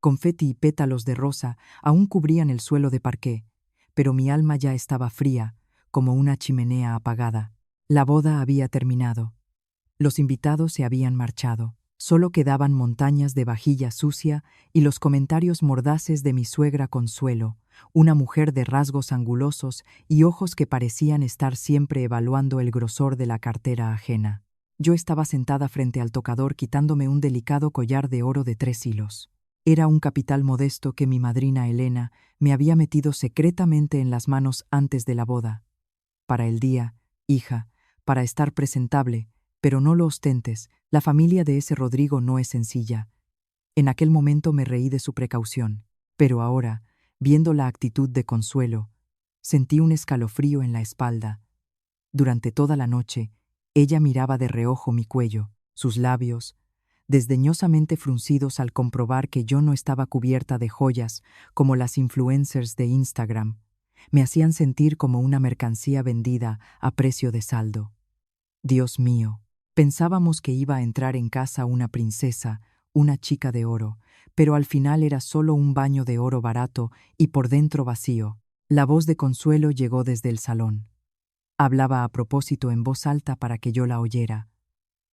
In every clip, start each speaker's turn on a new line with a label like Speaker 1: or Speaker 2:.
Speaker 1: Confeti y pétalos de rosa aún cubrían el suelo de parqué, pero mi alma ya estaba fría, como una chimenea apagada. La boda había terminado. Los invitados se habían marchado. Solo quedaban montañas de vajilla sucia y los comentarios mordaces de mi suegra Consuelo, una mujer de rasgos angulosos y ojos que parecían estar siempre evaluando el grosor de la cartera ajena. Yo estaba sentada frente al tocador quitándome un delicado collar de oro de 3 hilos. Era un capital modesto que mi madrina Elena me había metido secretamente en las manos antes de la boda. Para el día, hija, para estar presentable, pero no lo ostentes, la familia de ese Rodrigo no es sencilla. En aquel momento me reí de su precaución, pero ahora, viendo la actitud de Consuelo, sentí un escalofrío en la espalda. Durante toda la noche, ella miraba de reojo mi cuello, sus labios, desdeñosamente fruncidos al comprobar que yo no estaba cubierta de joyas como las influencers de Instagram. Me hacían sentir como una mercancía vendida a precio de saldo. Dios mío, pensábamos que iba a entrar en casa una princesa, una chica de oro, pero al final era solo un baño de oro barato y por dentro vacío. La voz de Consuelo llegó desde el salón. Hablaba a propósito en voz alta para que yo la oyera.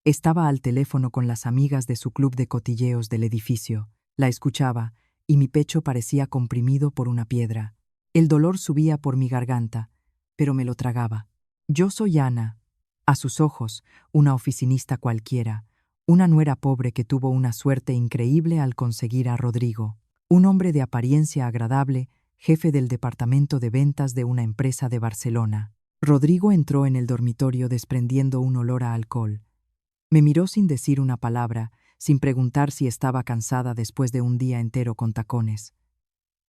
Speaker 1: Estaba al teléfono con las amigas de su club de cotilleos del edificio. La escuchaba, y mi pecho parecía comprimido por una piedra. El dolor subía por mi garganta, pero me lo tragaba. Yo soy Ana. A sus ojos, una oficinista cualquiera, una nuera pobre que tuvo una suerte increíble al conseguir a Rodrigo, un hombre de apariencia agradable, jefe del departamento de ventas de una empresa de Barcelona. Rodrigo entró en el dormitorio desprendiendo un olor a alcohol. Me miró sin decir una palabra, sin preguntar si estaba cansada después de un día entero con tacones.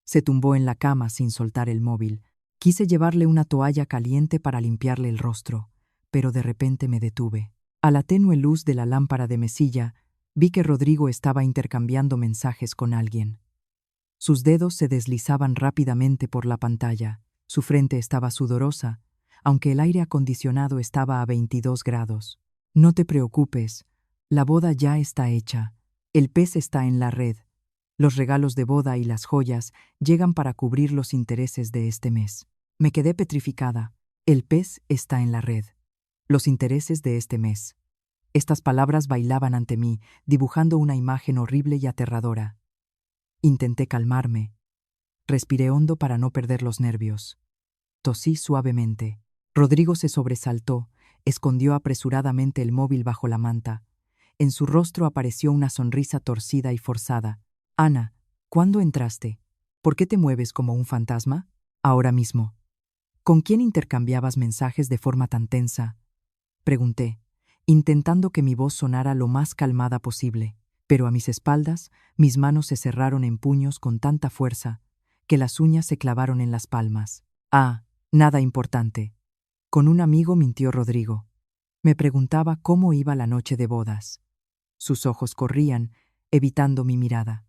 Speaker 1: Se tumbó en la cama sin soltar el móvil. Quise llevarle una toalla caliente para limpiarle el rostro, pero de repente me detuve. A la tenue luz de la lámpara de mesilla, vi que Rodrigo estaba intercambiando mensajes con alguien. Sus dedos se deslizaban rápidamente por la pantalla. Su frente estaba sudorosa, aunque el aire acondicionado estaba a 22 grados. No te preocupes, la boda ya está hecha. El pez está en la red. Los regalos de boda y las joyas llegan para cubrir los intereses de este mes. Me quedé petrificada. El pez está en la red. Los intereses de este mes. Estas palabras bailaban ante mí, dibujando una imagen horrible y aterradora. Intenté calmarme. Respiré hondo para no perder los nervios. Tosí suavemente. Rodrigo se sobresaltó, escondió apresuradamente el móvil bajo la manta. En su rostro apareció una sonrisa torcida y forzada. Ana, ¿cuándo entraste? ¿Por qué te mueves como un fantasma? Ahora mismo. ¿Con quién intercambiabas mensajes de forma tan tensa? Pregunté, intentando que mi voz sonara lo más calmada posible, pero a mis espaldas, mis manos se cerraron en puños con tanta fuerza que las uñas se clavaron en las palmas. Ah, nada importante. Con un amigo, mintió Rodrigo. Me preguntaba cómo iba la noche de bodas. Sus ojos corrían, evitando mi mirada.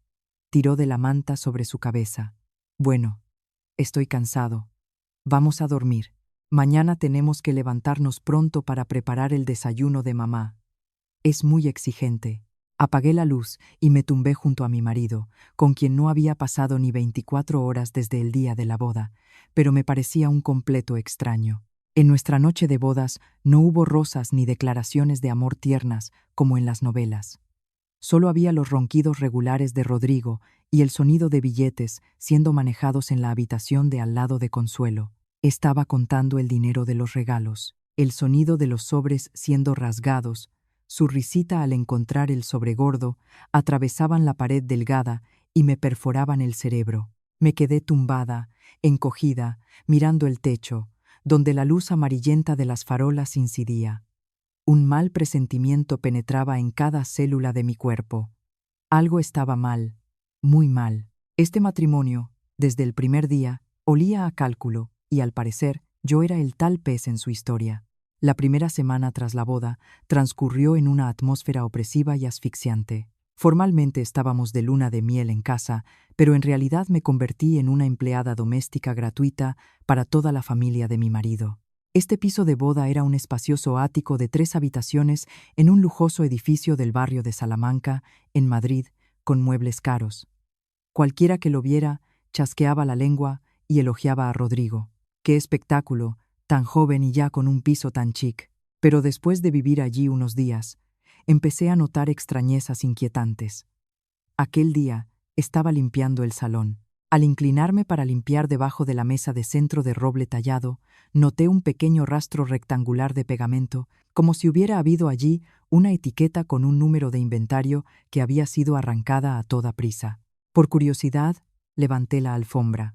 Speaker 1: Tiró de la manta sobre su cabeza. Bueno, estoy cansado. Vamos a dormir. Mañana tenemos que levantarnos pronto para preparar el desayuno de mamá. Es muy exigente. Apagué la luz y me tumbé junto a mi marido, con quien no había pasado ni 24 horas desde el día de la boda, pero me parecía un completo extraño. En nuestra noche de bodas no hubo rosas ni declaraciones de amor tiernas como en las novelas. Solo había los ronquidos regulares de Rodrigo y el sonido de billetes siendo manejados en la habitación de al lado de Consuelo. Estaba contando el dinero de los regalos, el sonido de los sobres siendo rasgados, su risita al encontrar el sobre gordo, atravesaban la pared delgada y me perforaban el cerebro. Me quedé tumbada, encogida, mirando el techo, donde la luz amarillenta de las farolas incidía. Un mal presentimiento penetraba en cada célula de mi cuerpo. Algo estaba mal, muy mal. Este matrimonio, desde el primer día, olía a cálculo, y al parecer, yo era el tal pez en su historia. La primera semana tras la boda transcurrió en una atmósfera opresiva y asfixiante. Formalmente estábamos de luna de miel en casa, pero en realidad me convertí en una empleada doméstica gratuita para toda la familia de mi marido. Este piso de boda era un espacioso ático de 3 habitaciones en un lujoso edificio del barrio de Salamanca, en Madrid, con muebles caros. Cualquiera que lo viera chasqueaba la lengua y elogiaba a Rodrigo. ¡Qué espectáculo! Tan joven y ya con un piso tan chic. Pero después de vivir allí unos días, empecé a notar extrañezas inquietantes. Aquel día estaba limpiando el salón. Al inclinarme para limpiar debajo de la mesa de centro de roble tallado, noté un pequeño rastro rectangular de pegamento, como si hubiera habido allí una etiqueta con un número de inventario que había sido arrancada a toda prisa. Por curiosidad, levanté la alfombra.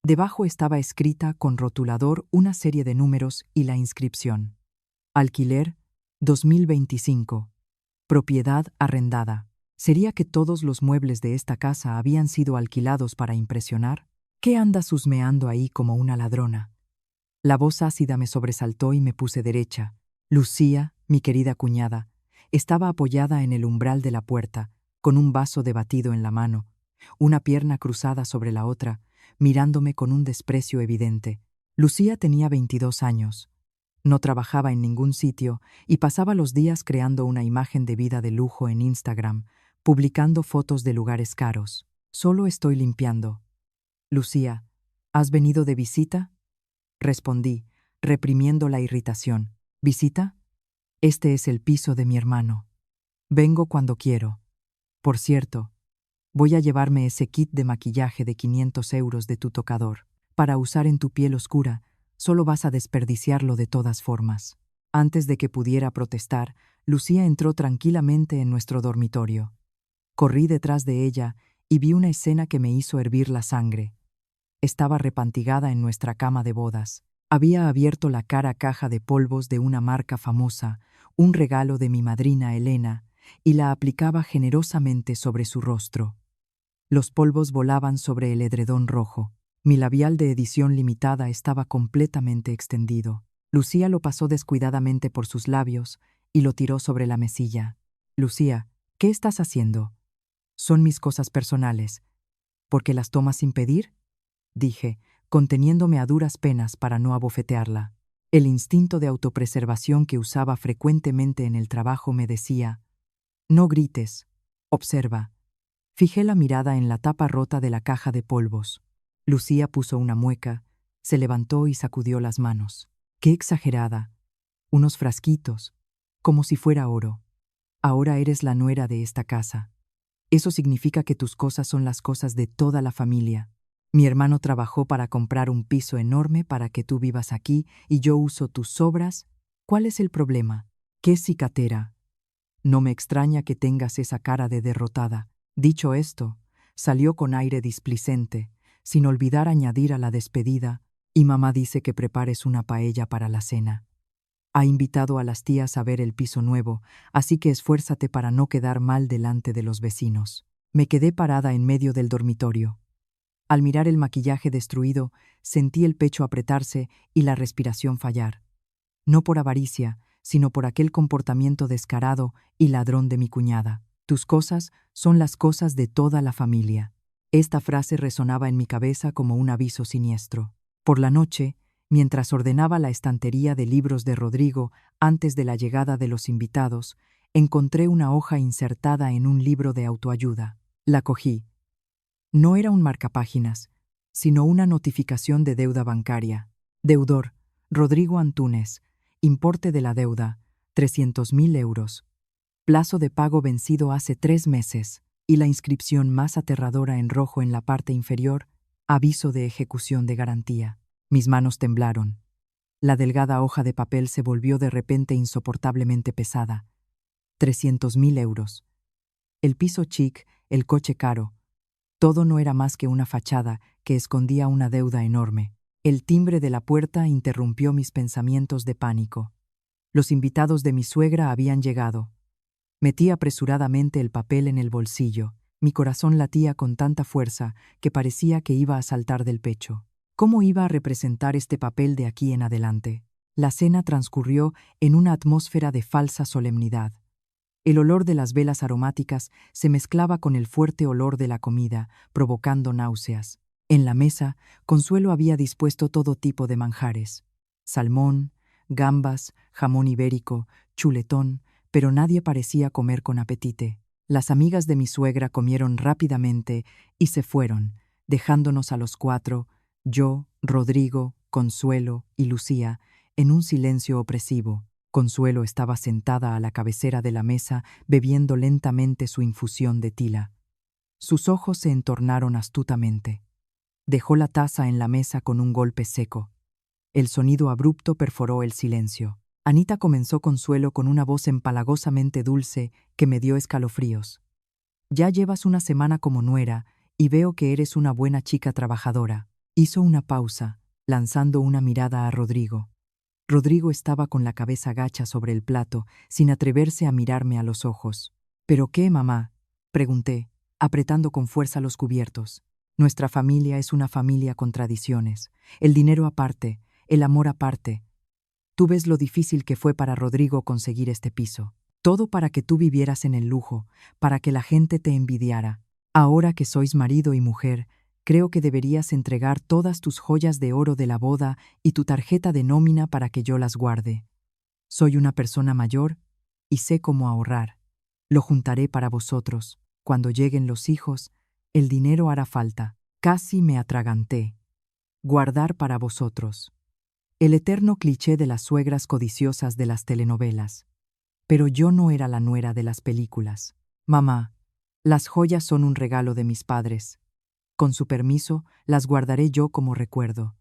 Speaker 1: Debajo estaba escrita con rotulador una serie de números y la inscripción: Alquiler 2025. Propiedad arrendada. ¿Sería que todos los muebles de esta casa habían sido alquilados para impresionar? ¿Qué andas husmeando ahí como una ladrona? La voz ácida me sobresaltó y me puse derecha. Lucía, mi querida cuñada, estaba apoyada en el umbral de la puerta, con un vaso de batido en la mano, una pierna cruzada sobre la otra, mirándome con un desprecio evidente. Lucía tenía 22 años. No trabajaba en ningún sitio y pasaba los días creando una imagen de vida de lujo en Instagram, publicando fotos de lugares caros. Solo estoy limpiando. Lucía, ¿has venido de visita? Respondí, reprimiendo la irritación. ¿Visita? Este es el piso de mi hermano. Vengo cuando quiero. Por cierto, voy a llevarme ese kit de maquillaje de 500 euros de tu tocador. Para usar en tu piel oscura, solo vas a desperdiciarlo de todas formas. Antes de que pudiera protestar, Lucía entró tranquilamente en nuestro dormitorio. Corrí detrás de ella y vi una escena que me hizo hervir la sangre. Estaba repantigada en nuestra cama de bodas. Había abierto la cara caja de polvos de una marca famosa, un regalo de mi madrina Elena, y la aplicaba generosamente sobre su rostro. Los polvos volaban sobre el edredón rojo. Mi labial de edición limitada estaba completamente extendido. Lucía lo pasó descuidadamente por sus labios y lo tiró sobre la mesilla. Lucía, ¿qué estás haciendo? Son mis cosas personales. ¿Por qué las tomas sin pedir? Dije, conteniéndome a duras penas para no abofetearla. El instinto de autopreservación que usaba frecuentemente en el trabajo me decía: no grites, observa. Fijé la mirada en la tapa rota de la caja de polvos. Lucía puso una mueca, se levantó y sacudió las manos. ¡Qué exagerada! Unos frasquitos, como si fuera oro. Ahora eres la nuera de esta casa. Eso significa que tus cosas son las cosas de toda la familia. Mi hermano trabajó para comprar un piso enorme para que tú vivas aquí y yo uso tus sobras. ¿Cuál es el problema? ¡Qué cicatera! No me extraña que tengas esa cara de derrotada. Dicho esto, salió con aire displicente, sin olvidar añadir a la despedida: y mamá dice que prepares una paella para la cena. Ha invitado a las tías a ver el piso nuevo, así que esfuérzate para no quedar mal delante de los vecinos. Me quedé parada en medio del dormitorio. Al mirar el maquillaje destruido, sentí el pecho apretarse y la respiración fallar. No por avaricia, sino por aquel comportamiento descarado y ladrón de mi cuñada. Tus cosas son las cosas de toda la familia. Esta frase resonaba en mi cabeza como un aviso siniestro. Por la noche, mientras ordenaba la estantería de libros de Rodrigo antes de la llegada de los invitados, encontré una hoja insertada en un libro de autoayuda. La cogí. No era un marcapáginas, sino una notificación de deuda bancaria. Deudor: Rodrigo Antúnez. Importe de la deuda: 300.000 euros. Plazo de pago vencido hace 3 meses. Y la inscripción más aterradora en rojo en la parte inferior: aviso de ejecución de garantía. Mis manos temblaron. La delgada hoja de papel se volvió de repente insoportablemente pesada. 300.000 euros. El piso chic, el coche caro. Todo no era más que una fachada que escondía una deuda enorme. El timbre de la puerta interrumpió mis pensamientos de pánico. Los invitados de mi suegra habían llegado. Metí apresuradamente el papel en el bolsillo. Mi corazón latía con tanta fuerza que parecía que iba a saltar del pecho. ¿Cómo iba a representar este papel de aquí en adelante? La cena transcurrió en una atmósfera de falsa solemnidad. El olor de las velas aromáticas se mezclaba con el fuerte olor de la comida, provocando náuseas. En la mesa, Consuelo había dispuesto todo tipo de manjares: salmón, gambas, jamón ibérico, chuletón, pero nadie parecía comer con apetite. Las amigas de mi suegra comieron rápidamente y se fueron, dejándonos a los 4, yo, Rodrigo, Consuelo y Lucía, en un silencio opresivo. Consuelo estaba sentada a la cabecera de la mesa bebiendo lentamente su infusión de tila. Sus ojos se entornaron astutamente. Dejó la taza en la mesa con un golpe seco. El sonido abrupto perforó el silencio. Anita comenzó Consuelo con una voz empalagosamente dulce que me dio escalofríos. Ya llevas una semana como nuera y veo que eres una buena chica trabajadora. Hizo una pausa, lanzando una mirada a Rodrigo. Rodrigo estaba con la cabeza gacha sobre el plato, sin atreverse a mirarme a los ojos. ¿Pero qué, mamá?, pregunté, apretando con fuerza los cubiertos. Nuestra familia es una familia con tradiciones. El dinero aparte, el amor aparte. Tú ves lo difícil que fue para Rodrigo conseguir este piso. Todo para que tú vivieras en el lujo, para que la gente te envidiara. Ahora que sois marido y mujer, creo que deberías entregar todas tus joyas de oro de la boda y tu tarjeta de nómina para que yo las guarde. Soy una persona mayor y sé cómo ahorrar. Lo juntaré para vosotros. Cuando lleguen los hijos, el dinero hará falta. Casi me atraganté. Guardar para vosotros. El eterno cliché de las suegras codiciosas de las telenovelas. Pero yo no era la nuera de las películas. Mamá, las joyas son un regalo de mis padres. Con su permiso, las guardaré yo como recuerdo.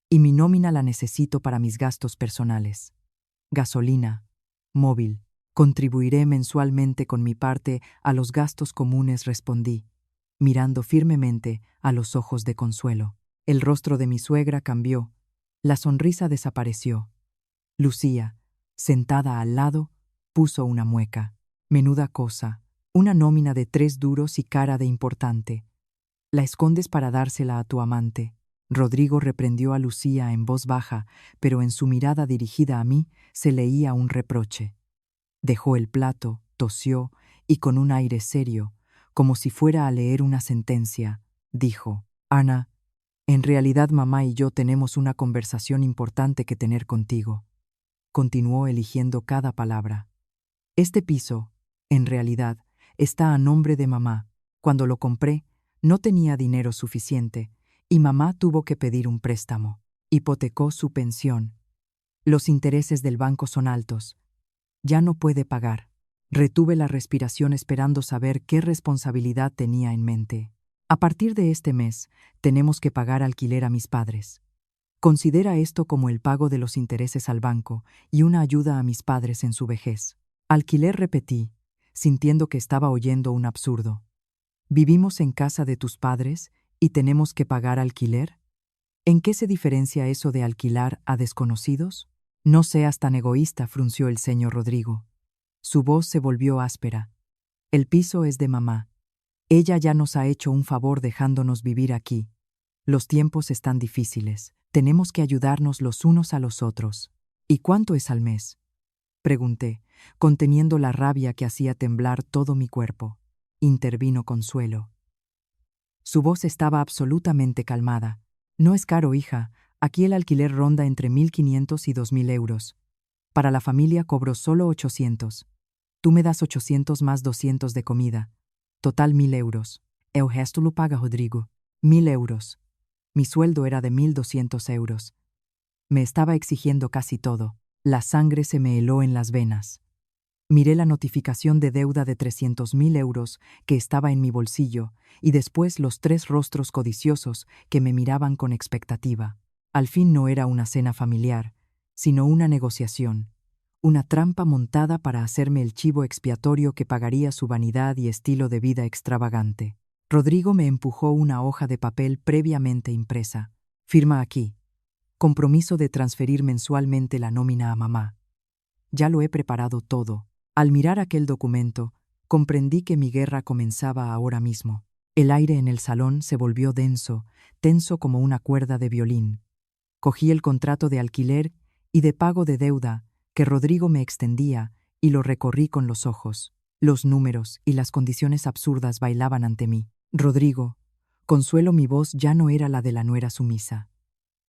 Speaker 1: Y mi nómina la necesito para mis gastos personales. Gasolina, móvil. Contribuiré mensualmente con mi parte a los gastos comunes, respondí, mirando firmemente a los ojos de Consuelo. El rostro de mi suegra cambió. La sonrisa desapareció. Lucía, sentada al lado, puso una mueca. Menuda cosa, una nómina de 3 duros y cara de importante. La escondes para dársela a tu amante. Rodrigo reprendió a Lucía en voz baja, pero en su mirada dirigida a mí se leía un reproche. Dejó el plato, tosió y con un aire serio, como si fuera a leer una sentencia, dijo: Ana, en realidad mamá y yo tenemos una conversación importante que tener contigo. Continuó eligiendo cada palabra. Este piso, en realidad, está a nombre de mamá. Cuando lo compré, no tenía dinero suficiente, y mamá tuvo que pedir un préstamo. Hipotecó su pensión. Los intereses del banco son altos. Ya no puede pagar. Retuve la respiración esperando saber qué responsabilidad tenía en mente. A partir de este mes, tenemos que pagar alquiler a mis padres. Considera esto como el pago de los intereses al banco y una ayuda a mis padres en su vejez. Alquiler, repetí, sintiendo que estaba oyendo un absurdo. ¿Vivimos en casa de tus padres y tenemos que pagar alquiler? ¿En qué se diferencia eso de alquilar a desconocidos? No seas tan egoísta, frunció el ceño Rodrigo. Su voz se volvió áspera. El piso es de mamá. Ella ya nos ha hecho un favor dejándonos vivir aquí. Los tiempos están difíciles. Tenemos que ayudarnos los unos a los otros. ¿Y cuánto es al mes?, pregunté, conteniendo la rabia que hacía temblar todo mi cuerpo. Intervino Consuelo. Su voz estaba absolutamente calmada. No es caro, hija. Aquí el alquiler ronda entre 1.500 y 2.000 euros. Para la familia cobro solo 800. Tú me das 800 más 200 de comida. Total 1.000 euros. El resto lo paga Rodrigo. 1.000 euros. Mi sueldo era de 1.200 euros. Me estaba exigiendo casi todo. La sangre se me heló en las venas. Miré la notificación de deuda de 300.000 euros que estaba en mi bolsillo y después los 3 rostros codiciosos que me miraban con expectativa. Al fin no era una cena familiar, sino una negociación, una trampa montada para hacerme el chivo expiatorio que pagaría su vanidad y estilo de vida extravagante. Rodrigo me empujó una hoja de papel previamente impresa. Firma aquí. Compromiso de transferir mensualmente la nómina a mamá. Ya lo he preparado todo. Al mirar aquel documento, comprendí que mi guerra comenzaba ahora mismo. El aire en el salón se volvió denso, tenso como una cuerda de violín. Cogí el contrato de alquiler y de pago de deuda que Rodrigo me extendía y lo recorrí con los ojos. Los números y las condiciones absurdas bailaban ante mí. Rodrigo, Consuelo, mi voz ya no era la de la nuera sumisa.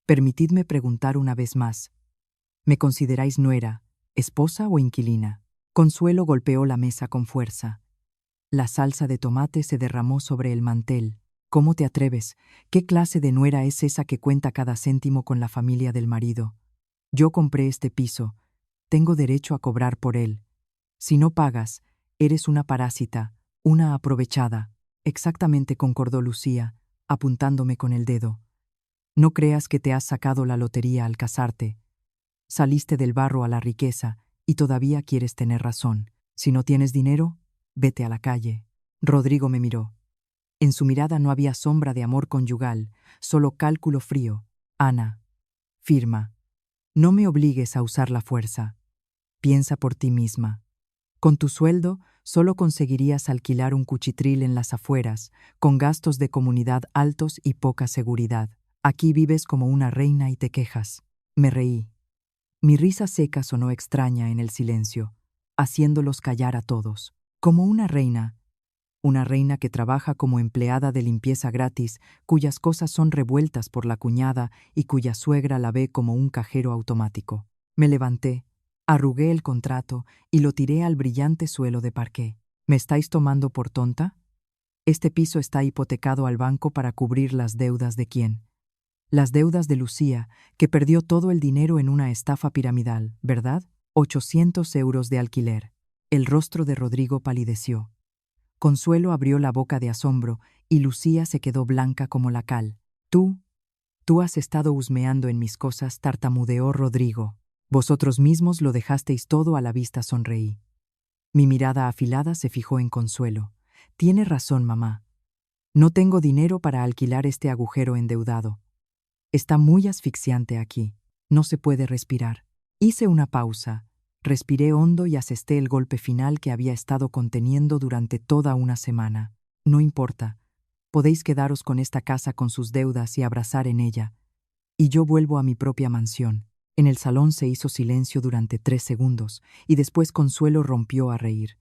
Speaker 1: Permitidme preguntar una vez más. ¿Me consideráis nuera, esposa o inquilina? Consuelo golpeó la mesa con fuerza. La salsa de tomate se derramó sobre el mantel. ¿Cómo te atreves? ¿Qué clase de nuera es esa que cuenta cada céntimo con la familia del marido? Yo compré este piso. Tengo derecho a cobrar por él. Si no pagas, eres una parásita, una aprovechada. Exactamente, concordó Lucía, apuntándome con el dedo. No creas que te has sacado la lotería al casarte. Saliste del barro a la riqueza y todavía quieres tener razón. Si no tienes dinero, vete a la calle. Rodrigo me miró. En su mirada no había sombra de amor conyugal, solo cálculo frío. Ana, firma. No me obligues a usar la fuerza. Piensa por ti misma. Con tu sueldo, solo conseguirías alquilar un cuchitril en las afueras, con gastos de comunidad altos y poca seguridad. Aquí vives como una reina y te quejas. Me reí. Mi risa seca sonó extraña en el silencio, haciéndolos callar a todos. Como una reina que trabaja como empleada de limpieza gratis, cuyas cosas son revueltas por la cuñada y cuya suegra la ve como un cajero automático. Me levanté, arrugué el contrato y lo tiré al brillante suelo de parqué. ¿Me estáis tomando por tonta? Este piso está hipotecado al banco para cubrir las deudas de quién. Las deudas de Lucía, que perdió todo el dinero en una estafa piramidal, ¿verdad? 800 euros de alquiler. El rostro de Rodrigo palideció. Consuelo abrió la boca de asombro y Lucía se quedó blanca como la cal. Tú has estado husmeando en mis cosas, tartamudeó Rodrigo. Vosotros mismos lo dejasteis todo a la vista, sonreí. Mi mirada afilada se fijó en Consuelo. Tiene razón, mamá. No tengo dinero para alquilar este agujero endeudado. Está muy asfixiante aquí. No se puede respirar. Hice una pausa. Respiré hondo y asesté el golpe final que había estado conteniendo durante toda una semana. No importa. Podéis quedaros con esta casa con sus deudas y abrazar en ella. Y yo vuelvo a mi propia mansión. En el salón se hizo silencio durante 3 segundos, y después Consuelo rompió a reír.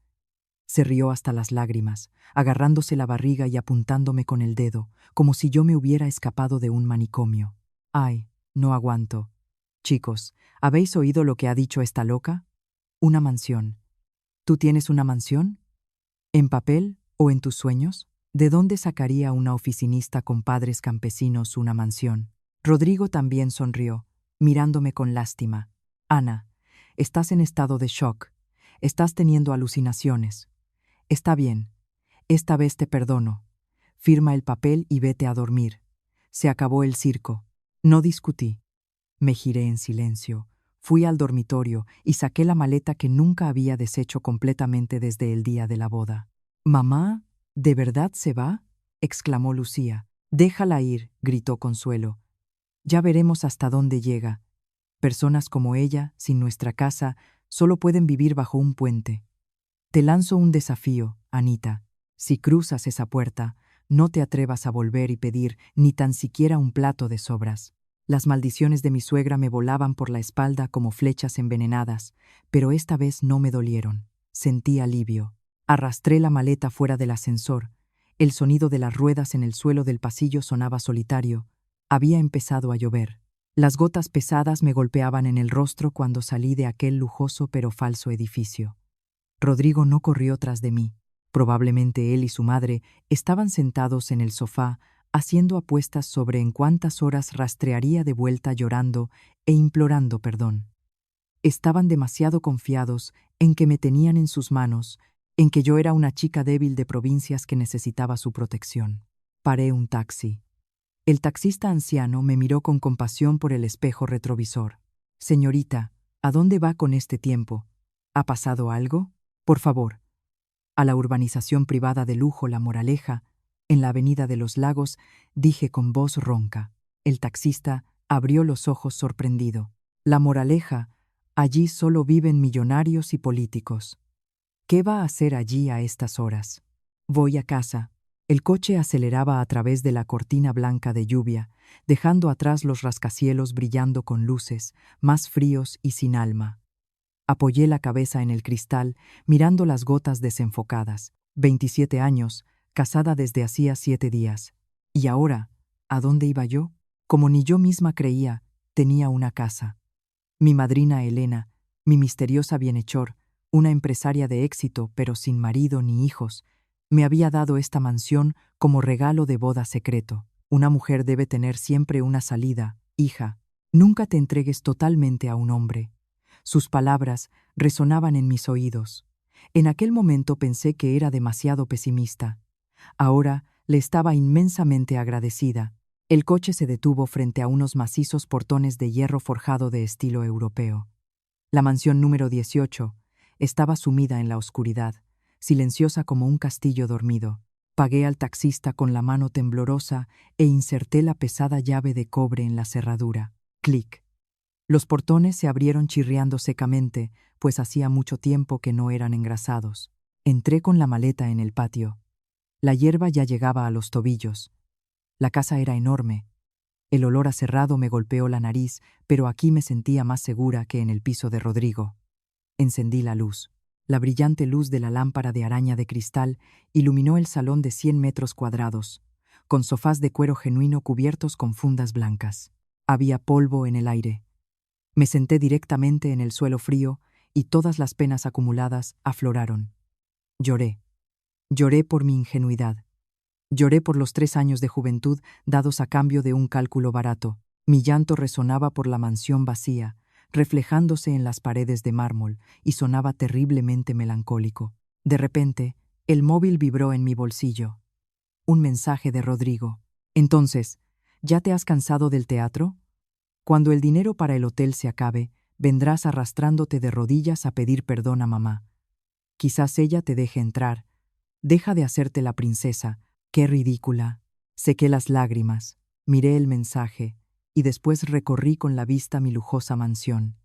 Speaker 1: Se rió hasta las lágrimas, agarrándose la barriga y apuntándome con el dedo, como si yo me hubiera escapado de un manicomio. Ay, no aguanto. Chicos, ¿habéis oído lo que ha dicho esta loca? Una mansión. ¿Tú tienes una mansión? ¿En papel o en tus sueños? ¿De dónde sacaría una oficinista con padres campesinos una mansión? Rodrigo también sonrió, mirándome con lástima. Ana, estás en estado de shock. Estás teniendo alucinaciones. Está bien. Esta vez te perdono. Firma el papel y vete a dormir. Se acabó el circo. No discutí. Me giré en silencio. Fui al dormitorio y saqué la maleta que nunca había deshecho completamente desde el día de la boda. «Mamá, ¿de verdad se va?», exclamó Lucía. «Déjala ir», gritó Consuelo. «Ya veremos hasta dónde llega. Personas como ella, sin nuestra casa, solo pueden vivir bajo un puente. Te lanzo un desafío, Anita. Si cruzas esa puerta, no te atrevas a volver y pedir ni tan siquiera un plato de sobras». Las maldiciones de mi suegra me volaban por la espalda como flechas envenenadas, pero esta vez no me dolieron. Sentí alivio. Arrastré la maleta fuera del ascensor. El sonido de las ruedas en el suelo del pasillo sonaba solitario. Había empezado a llover. Las gotas pesadas me golpeaban en el rostro cuando salí de aquel lujoso pero falso edificio. Rodrigo no corrió tras de mí. Probablemente él y su madre estaban sentados en el sofá, haciendo apuestas sobre en cuántas horas rastrearía de vuelta llorando e implorando perdón. Estaban demasiado confiados en que me tenían en sus manos, en que yo era una chica débil de provincias que necesitaba su protección. Paré un taxi. El taxista anciano me miró con compasión por el espejo retrovisor. «Señorita, ¿a dónde va con este tiempo? ¿Ha pasado algo? Por favor». «A la urbanización privada de lujo La Moraleja, en la Avenida de los Lagos», dije con voz ronca. El taxista abrió los ojos sorprendido. «La Moraleja, allí solo viven millonarios y políticos. ¿Qué va a hacer allí a estas horas?» «Voy a casa». El coche aceleraba a través de la cortina blanca de lluvia, dejando atrás los rascacielos brillando con luces, más fríos y sin alma. Apoyé la cabeza en el cristal, mirando las gotas desenfocadas. 27 años, casada desde hacía 7 días. Y ahora, ¿a dónde iba yo? Como ni yo misma creía, tenía una casa. Mi madrina Elena, mi misteriosa bienhechor, una empresaria de éxito pero sin marido ni hijos, Me había dado esta mansión como regalo de boda secreto. Una mujer debe tener siempre una salida, hija. Nunca te entregues totalmente a un hombre. Sus palabras resonaban en mis oídos. En aquel momento pensé que era demasiado pesimista. Ahora le estaba inmensamente agradecida. El coche se detuvo frente a unos macizos portones de hierro forjado de estilo europeo. La mansión número 18 estaba sumida en la oscuridad, silenciosa como un castillo dormido. Pagué al taxista con la mano temblorosa e inserté la pesada llave de cobre en la cerradura. Clic. Los portones se abrieron chirriando secamente, pues hacía mucho tiempo que no eran engrasados. Entré con la maleta en el patio. La hierba ya llegaba a los tobillos. La casa era enorme. El olor a cerrado me golpeó la nariz, pero aquí me sentía más segura que en el piso de Rodrigo. Encendí la luz. La brillante luz de la lámpara de araña de cristal iluminó el salón de 100 metros cuadrados, con sofás de cuero genuino cubiertos con fundas blancas. Había polvo en el aire. Me senté directamente en el suelo frío y todas las penas acumuladas afloraron. Lloré. Lloré por mi ingenuidad. Lloré por los 3 años de juventud dados a cambio de un cálculo barato. Mi llanto resonaba por la mansión vacía, reflejándose en las paredes de mármol, y sonaba terriblemente melancólico. De repente, el móvil vibró en mi bolsillo. Un mensaje de Rodrigo. Entonces, ¿ya te has cansado del teatro? Cuando el dinero para el hotel se acabe, vendrás arrastrándote de rodillas a pedir perdón a mamá. Quizás ella te deje entrar. Deja de hacerte la princesa. ¡Qué ridícula! Sequé las lágrimas, miré el mensaje y después recorrí con la vista mi lujosa mansión.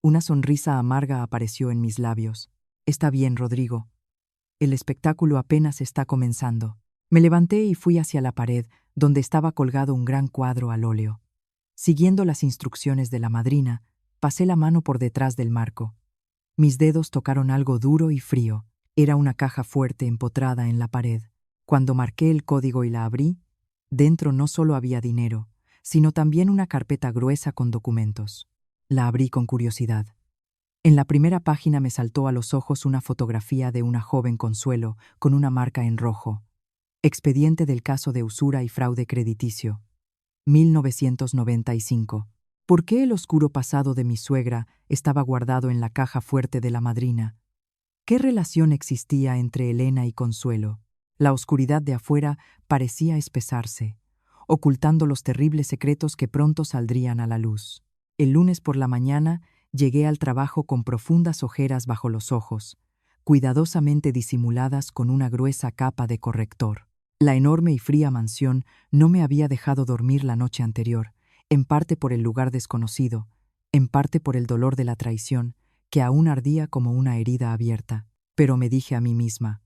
Speaker 1: Una sonrisa amarga apareció en mis labios. Está bien, Rodrigo. El espectáculo apenas está comenzando. Me levanté y fui hacia la pared, donde estaba colgado un gran cuadro al óleo. Siguiendo las instrucciones de la madrina, pasé la mano por detrás del marco. Mis dedos tocaron algo duro y frío. Era una caja fuerte empotrada en la pared. Cuando marqué el código y la abrí, dentro no solo había dinero, sino también una carpeta gruesa con documentos. La abrí con curiosidad. En la primera página me saltó a los ojos una fotografía de una joven Consuelo con una marca en rojo. Expediente del caso de usura y fraude crediticio. 1995. ¿Por qué el oscuro pasado de mi suegra estaba guardado en la caja fuerte de la madrina? ¿Qué relación existía entre Elena y Consuelo? La oscuridad de afuera parecía espesarse, ocultando los terribles secretos que pronto saldrían a la luz. El lunes por la mañana llegué al trabajo con profundas ojeras bajo los ojos, cuidadosamente disimuladas con una gruesa capa de corrector. La enorme y fría mansión no me había dejado dormir la noche anterior, en parte por el lugar desconocido, en parte por el dolor de la traición, que aún ardía como una herida abierta. Pero me dije a mí misma: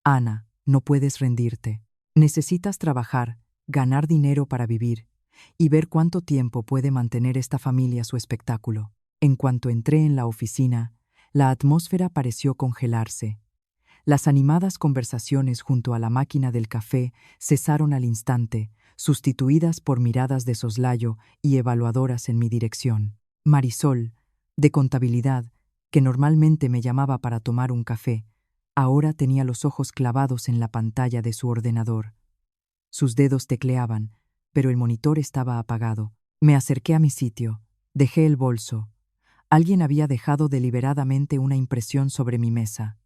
Speaker 1: Ana, no puedes rendirte. Necesitas trabajar, ganar dinero para vivir, y ver cuánto tiempo puede mantener esta familia su espectáculo. En cuanto entré en la oficina, la atmósfera pareció congelarse. Las animadas conversaciones junto a la máquina del café cesaron al instante, sustituidas por miradas de soslayo y evaluadoras en mi dirección. Marisol, de contabilidad, que normalmente me llamaba para tomar un café, ahora tenía los ojos clavados en la pantalla de su ordenador. Sus dedos tecleaban, pero el monitor estaba apagado. Me acerqué a mi sitio, dejé el bolso. Alguien había dejado deliberadamente una impresión sobre mi mesa.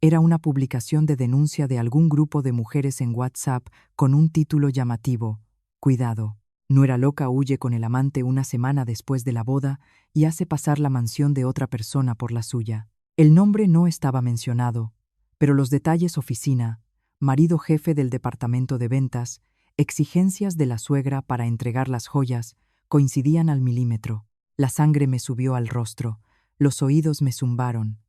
Speaker 1: Era una publicación de denuncia de algún grupo de mujeres en WhatsApp con un título llamativo: Cuidado, nuera loca huye con el amante una semana después de la boda y hace pasar la mansión de otra persona por la suya. El nombre no estaba mencionado, pero los detalles: oficina, marido jefe del departamento de ventas, exigencias de la suegra para entregar las joyas, coincidían al milímetro. La sangre me subió al rostro, los oídos me zumbaron.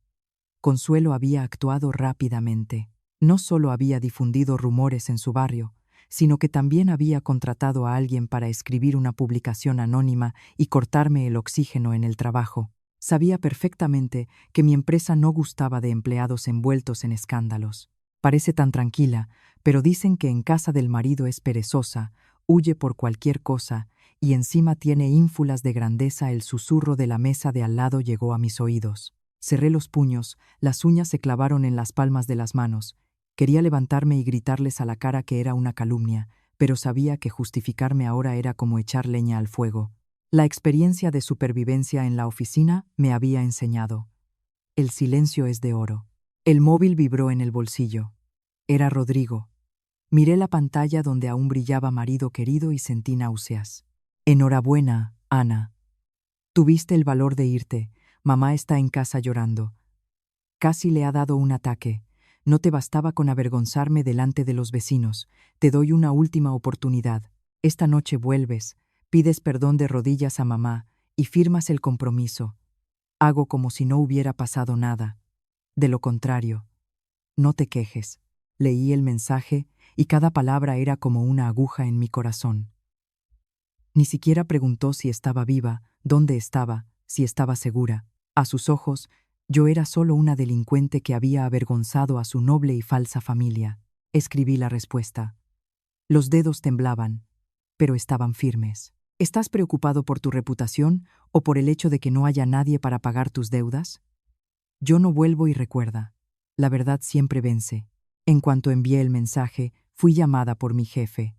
Speaker 1: Consuelo había actuado rápidamente. No solo había difundido rumores en su barrio, sino que también había contratado a alguien para escribir una publicación anónima y cortarme el oxígeno en el trabajo. Sabía perfectamente que mi empresa no gustaba de empleados envueltos en escándalos. Parece tan tranquila, pero dicen que en casa del marido es perezosa, huye por cualquier cosa y encima tiene ínfulas de grandeza. El susurro de la mesa de al lado llegó a mis oídos. Cerré los puños, las uñas se clavaron en las palmas de las manos. Quería levantarme y gritarles a la cara que era una calumnia, pero sabía que justificarme ahora era como echar leña al fuego. La experiencia de supervivencia en la oficina me había enseñado. El silencio es de oro. El móvil vibró en el bolsillo. Era Rodrigo. Miré la pantalla donde aún brillaba marido querido y sentí náuseas. Enhorabuena, Ana. Tuviste el valor de irte. Mamá está en casa llorando. Casi le ha dado un ataque. No te bastaba con avergonzarme delante de los vecinos. Te doy una última oportunidad. Esta noche vuelves, pides perdón de rodillas a mamá y firmas el compromiso. Hago como si no hubiera pasado nada. De lo contrario, no te quejes. Leí el mensaje y cada palabra era como una aguja en mi corazón. Ni siquiera preguntó si estaba viva, dónde estaba, si estaba segura. A sus ojos, yo era solo una delincuente que había avergonzado a su noble y falsa familia. Escribí la respuesta. Los dedos temblaban, pero estaban firmes. ¿Estás preocupado por tu reputación o por el hecho de que no haya nadie para pagar tus deudas? Yo no vuelvo y recuerda. La verdad siempre vence. En cuanto envié el mensaje, fui llamada por mi jefe.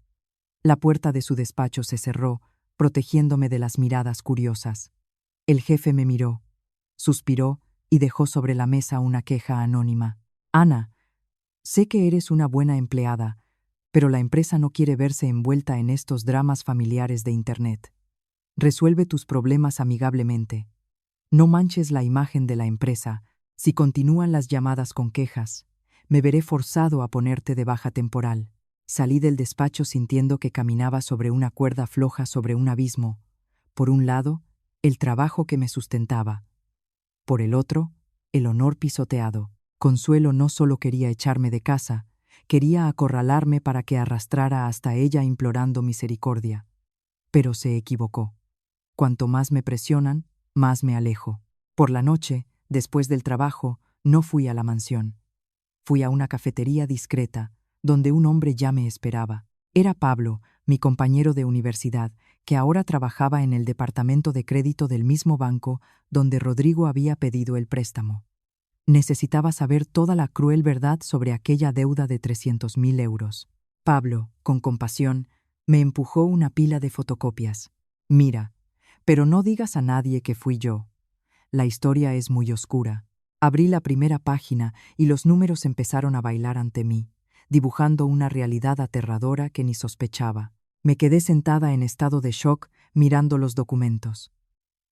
Speaker 1: La puerta de su despacho se cerró, protegiéndome de las miradas curiosas. El jefe me miró, suspiró y dejó sobre la mesa una queja anónima. Ana, sé que eres una buena empleada, pero la empresa no quiere verse envuelta en estos dramas familiares de Internet. Resuelve tus problemas amigablemente. No manches la imagen de la empresa. Si continúan las llamadas con quejas, me veré forzado a ponerte de baja temporal. Salí del despacho sintiendo que caminaba sobre una cuerda floja sobre un abismo. Por un lado, el trabajo que me sustentaba. Por el otro, el honor pisoteado. Consuelo no solo quería echarme de casa, quería acorralarme para que arrastrara hasta ella implorando misericordia. Pero se equivocó. Cuanto más me presionan, más me alejo. Por la noche, después del trabajo, no fui a la mansión. Fui a una cafetería discreta, donde un hombre ya me esperaba. Era Pablo, mi compañero de universidad, que ahora trabajaba en el departamento de crédito del mismo banco donde Rodrigo había pedido el préstamo. Necesitaba saber toda la cruel verdad sobre aquella deuda de 300.000 euros. Pablo, con compasión, me empujó una pila de fotocopias. Mira, pero no digas a nadie que fui yo. La historia es muy oscura. Abrí la primera página y los números empezaron a bailar ante mí, dibujando una realidad aterradora que ni sospechaba. Me quedé sentada en estado de shock mirando los documentos.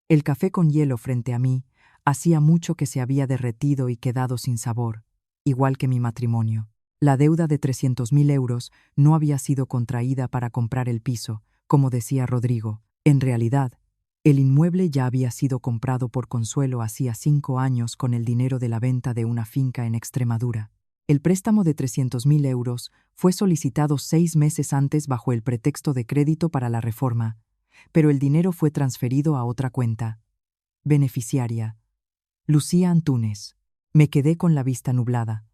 Speaker 1: El café con hielo frente a mí hacía mucho que se había derretido y quedado sin sabor, igual que mi matrimonio. La deuda de 300.000 euros no había sido contraída para comprar el piso, como decía Rodrigo. En realidad, el inmueble ya había sido comprado por Consuelo hacía 5 años con el dinero de la venta de una finca en Extremadura. El préstamo de 300.000 euros fue solicitado 6 meses antes bajo el pretexto de crédito para la reforma, pero el dinero fue transferido a otra cuenta. Beneficiaria: Lucía Antúnez. Me quedé con la vista nublada.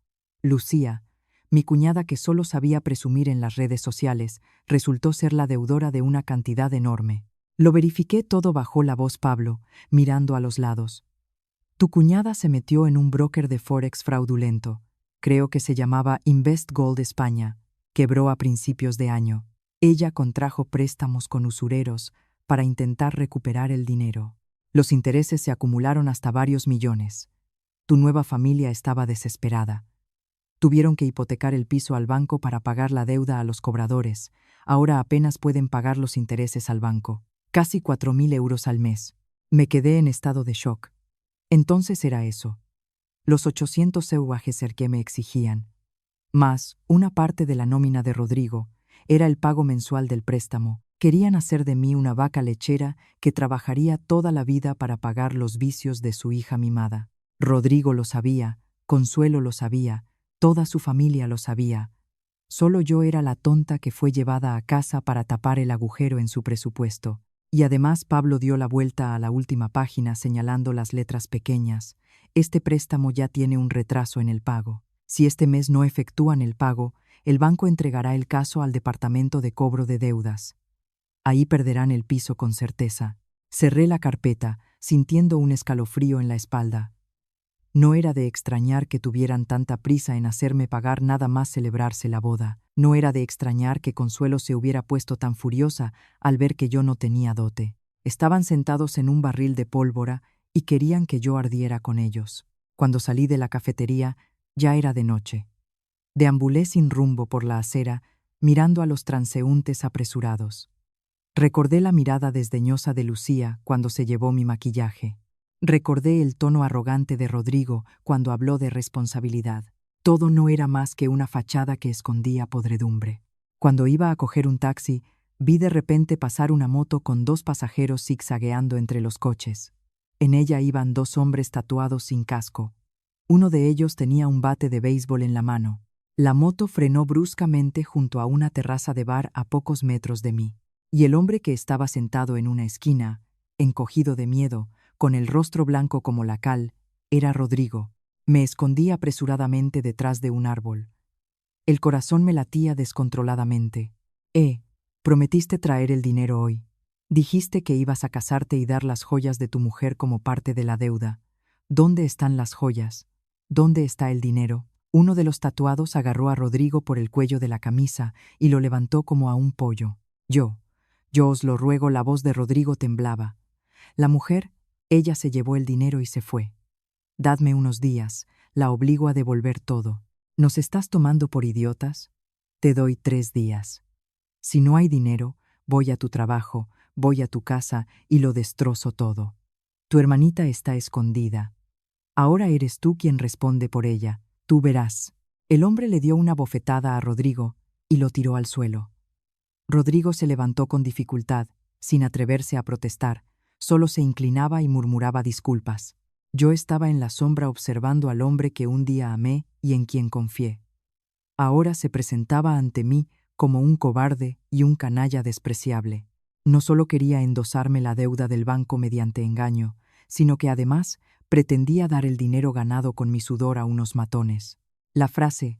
Speaker 1: Lucía, mi cuñada que solo sabía presumir en las redes sociales, resultó ser la deudora de una cantidad enorme. Lo verifiqué todo, bajó la voz Pablo, mirando a los lados. Tu cuñada se metió en un broker de Forex fraudulento. Creo que se llamaba Invest Gold España. Quebró a principios de año. Ella contrajo préstamos con usureros para intentar recuperar el dinero. Los intereses se acumularon hasta varios millones. Tu nueva familia estaba desesperada. Tuvieron que hipotecar el piso al banco para pagar la deuda a los cobradores. Ahora apenas pueden pagar los intereses al banco. Casi 4.000 euros al mes. Me quedé en estado de shock. Entonces era eso. Los 800 euros que me exigían, más una parte de la nómina de Rodrigo, era el pago mensual del préstamo. Querían hacer de mí una vaca lechera que trabajaría toda la vida para pagar los vicios de su hija mimada. Rodrigo lo sabía, Consuelo lo sabía, toda su familia lo sabía. Solo yo era la tonta que fue llevada a casa para tapar el agujero en su presupuesto. Y además Pablo dio la vuelta a la última página señalando las letras pequeñas. Este préstamo ya tiene un retraso en el pago. Si este mes no efectúan el pago, el banco entregará el caso al departamento de cobro de deudas. Ahí perderán el piso con certeza. Cerré la carpeta, sintiendo un escalofrío en la espalda. No era de extrañar que tuvieran tanta prisa en hacerme pagar nada más celebrarse la boda. No era de extrañar que Consuelo se hubiera puesto tan furiosa al ver que yo no tenía dote. Estaban sentados en un barril de pólvora y querían que yo ardiera con ellos. Cuando salí de la cafetería, ya era de noche. Deambulé sin rumbo por la acera, mirando a los transeúntes apresurados. Recordé la mirada desdeñosa de Lucía cuando se llevó mi maquillaje. Recordé el tono arrogante de Rodrigo cuando habló de responsabilidad. Todo no era más que una fachada que escondía podredumbre. Cuando iba a coger un taxi, vi de repente pasar una moto con 2 pasajeros zigzagueando entre los coches. En ella iban 2 hombres tatuados sin casco. Uno de ellos tenía un bate de béisbol en la mano. La moto frenó bruscamente junto a una terraza de bar a pocos metros de mí. Y el hombre que estaba sentado en una esquina, encogido de miedo, con el rostro blanco como la cal, era Rodrigo. Me escondí apresuradamente detrás de un árbol. El corazón me latía descontroladamente. Prometiste traer el dinero hoy. Dijiste que ibas a casarte y dar las joyas de tu mujer como parte de la deuda. ¿Dónde están las joyas? ¿Dónde está el dinero? Uno de los tatuados agarró a Rodrigo por el cuello de la camisa y lo levantó como a un pollo. Yo os lo ruego, la voz de Rodrigo temblaba. La mujer, ella se llevó el dinero y se fue. Dadme unos días, la obligo a devolver todo. ¿Nos estás tomando por idiotas? Te doy 3 días. Si no hay dinero, voy a tu trabajo, voy a tu casa y lo destrozo todo. Tu hermanita está escondida. Ahora eres tú quien responde por ella. Tú verás. El hombre le dio una bofetada a Rodrigo y lo tiró al suelo. Rodrigo se levantó con dificultad, sin atreverse a protestar. Solo se inclinaba y murmuraba disculpas. Yo estaba en la sombra observando al hombre que un día amé y en quien confié. Ahora se presentaba ante mí como un cobarde y un canalla despreciable. No solo quería endosarme la deuda del banco mediante engaño, sino que además pretendía dar el dinero ganado con mi sudor a unos matones. La frase,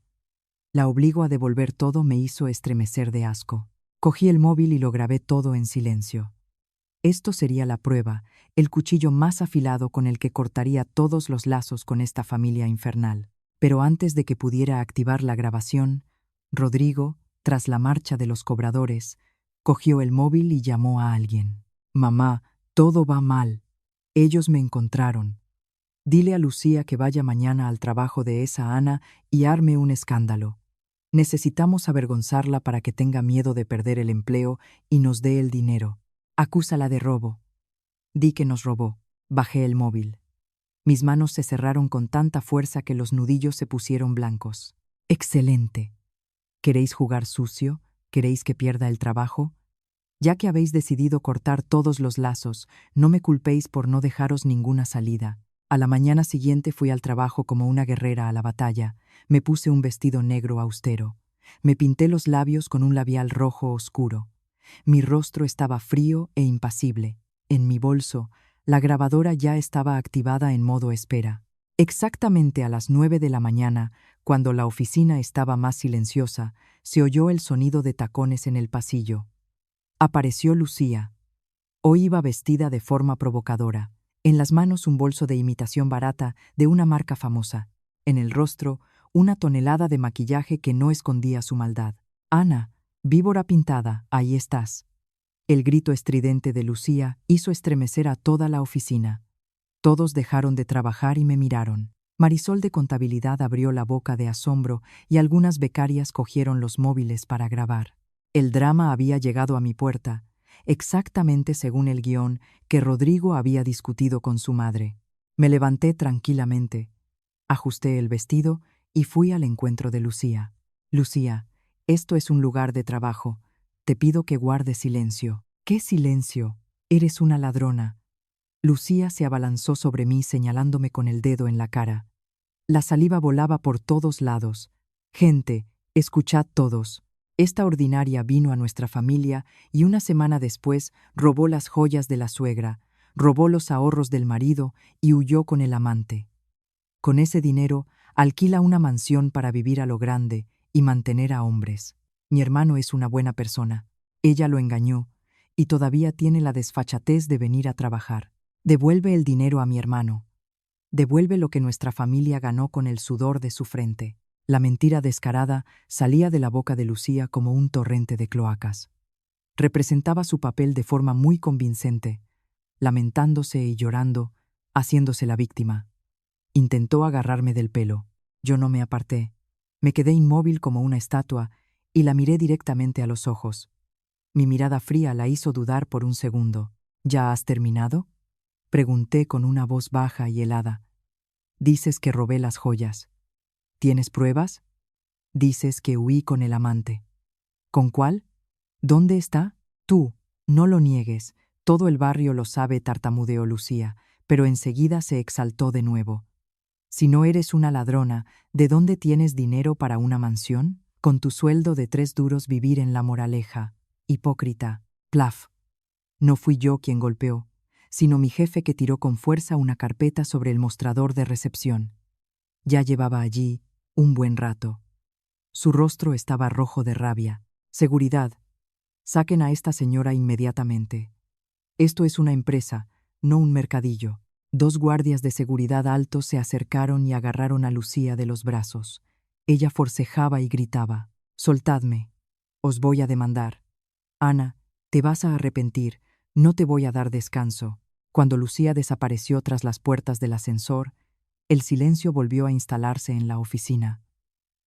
Speaker 1: la obligo a devolver todo, me hizo estremecer de asco. Cogí el móvil y lo grabé todo en silencio. Esto sería la prueba, el cuchillo más afilado con el que cortaría todos los lazos con esta familia infernal. Pero antes de que pudiera activar la grabación, Rodrigo, tras la marcha de los cobradores, cogió el móvil y llamó a alguien. Mamá, todo va mal. Ellos me encontraron. Dile a Lucía que vaya mañana al trabajo de esa Ana y arme un escándalo. Necesitamos avergonzarla para que tenga miedo de perder el empleo y nos dé el dinero. Acúsala de robo. Di que nos robó. Bajé el móvil. Mis manos se cerraron con tanta fuerza que los nudillos se pusieron blancos. ¡Excelente! ¿Queréis jugar sucio? ¿Queréis que pierda el trabajo? Ya que habéis decidido cortar todos los lazos, no me culpéis por no dejaros ninguna salida. A la mañana siguiente fui al trabajo como una guerrera a la batalla. Me puse un vestido negro austero. Me pinté los labios con un labial rojo oscuro. Mi rostro estaba frío e impasible. En mi bolso, la grabadora ya estaba activada en modo espera. Exactamente a las 9 de la mañana, cuando la oficina estaba más silenciosa, se oyó el sonido de tacones en el pasillo. Apareció Lucía. Hoy iba vestida de forma provocadora. En las manos un bolso de imitación barata de una marca famosa. En el rostro, una tonelada de maquillaje que no escondía su maldad. Ana, víbora pintada, ahí estás. El grito estridente de Lucía hizo estremecer a toda la oficina. Todos dejaron de trabajar y me miraron. Marisol de Contabilidad abrió la boca de asombro y algunas becarias cogieron los móviles para grabar. El drama había llegado a mi puerta, exactamente según el guión que Rodrigo había discutido con su madre. Me levanté tranquilamente, ajusté el vestido y fui al encuentro de Lucía. Lucía, esto es un lugar de trabajo. Te pido que guardes silencio. ¿Qué silencio? Eres una ladrona. Lucía se abalanzó sobre mí señalándome con el dedo en la cara. La saliva volaba por todos lados. Gente, escuchad todos. Esta ordinaria vino a nuestra familia y una semana después robó las joyas de la suegra, robó los ahorros del marido y huyó con el amante. Con ese dinero alquila una mansión para vivir a lo grande y mantener a hombres. Mi hermano es una buena persona. Ella lo engañó y todavía tiene la desfachatez de venir a trabajar. Devuelve el dinero a mi hermano. Devuelve lo que nuestra familia ganó con el sudor de su frente. La mentira descarada salía de la boca de Lucía como un torrente de cloacas. Representaba su papel de forma muy convincente, lamentándose y llorando, haciéndose la víctima. Intentó agarrarme del pelo. Yo no me aparté. Me quedé inmóvil como una estatua y la miré directamente a los ojos. Mi mirada fría la hizo dudar por un segundo. ¿Ya has terminado?, pregunté con una voz baja y helada. Dices que robé las joyas. ¿Tienes pruebas? Dices que huí con el amante. ¿Con cuál? ¿Dónde está? Tú, no lo niegues. Todo el barrio lo sabe, tartamudeó Lucía, pero enseguida se exaltó de nuevo. Si no eres una ladrona, ¿de dónde tienes dinero para una mansión? Con tu sueldo de 3 duros vivir en La Moraleja. Hipócrita. Plaf. No fui yo quien golpeó, sino mi jefe que tiró con fuerza una carpeta sobre el mostrador de recepción. Ya llevaba allí un buen rato. Su rostro estaba rojo de rabia. Seguridad. Saquen a esta señora inmediatamente. Esto es una empresa, no un mercadillo. 2 guardias de seguridad altos se acercaron y agarraron a Lucía de los brazos. Ella forcejaba y gritaba: «Soltadme. Os voy a demandar. Ana, te vas a arrepentir. No te voy a dar descanso». Cuando Lucía desapareció tras las puertas del ascensor, el silencio volvió a instalarse en la oficina.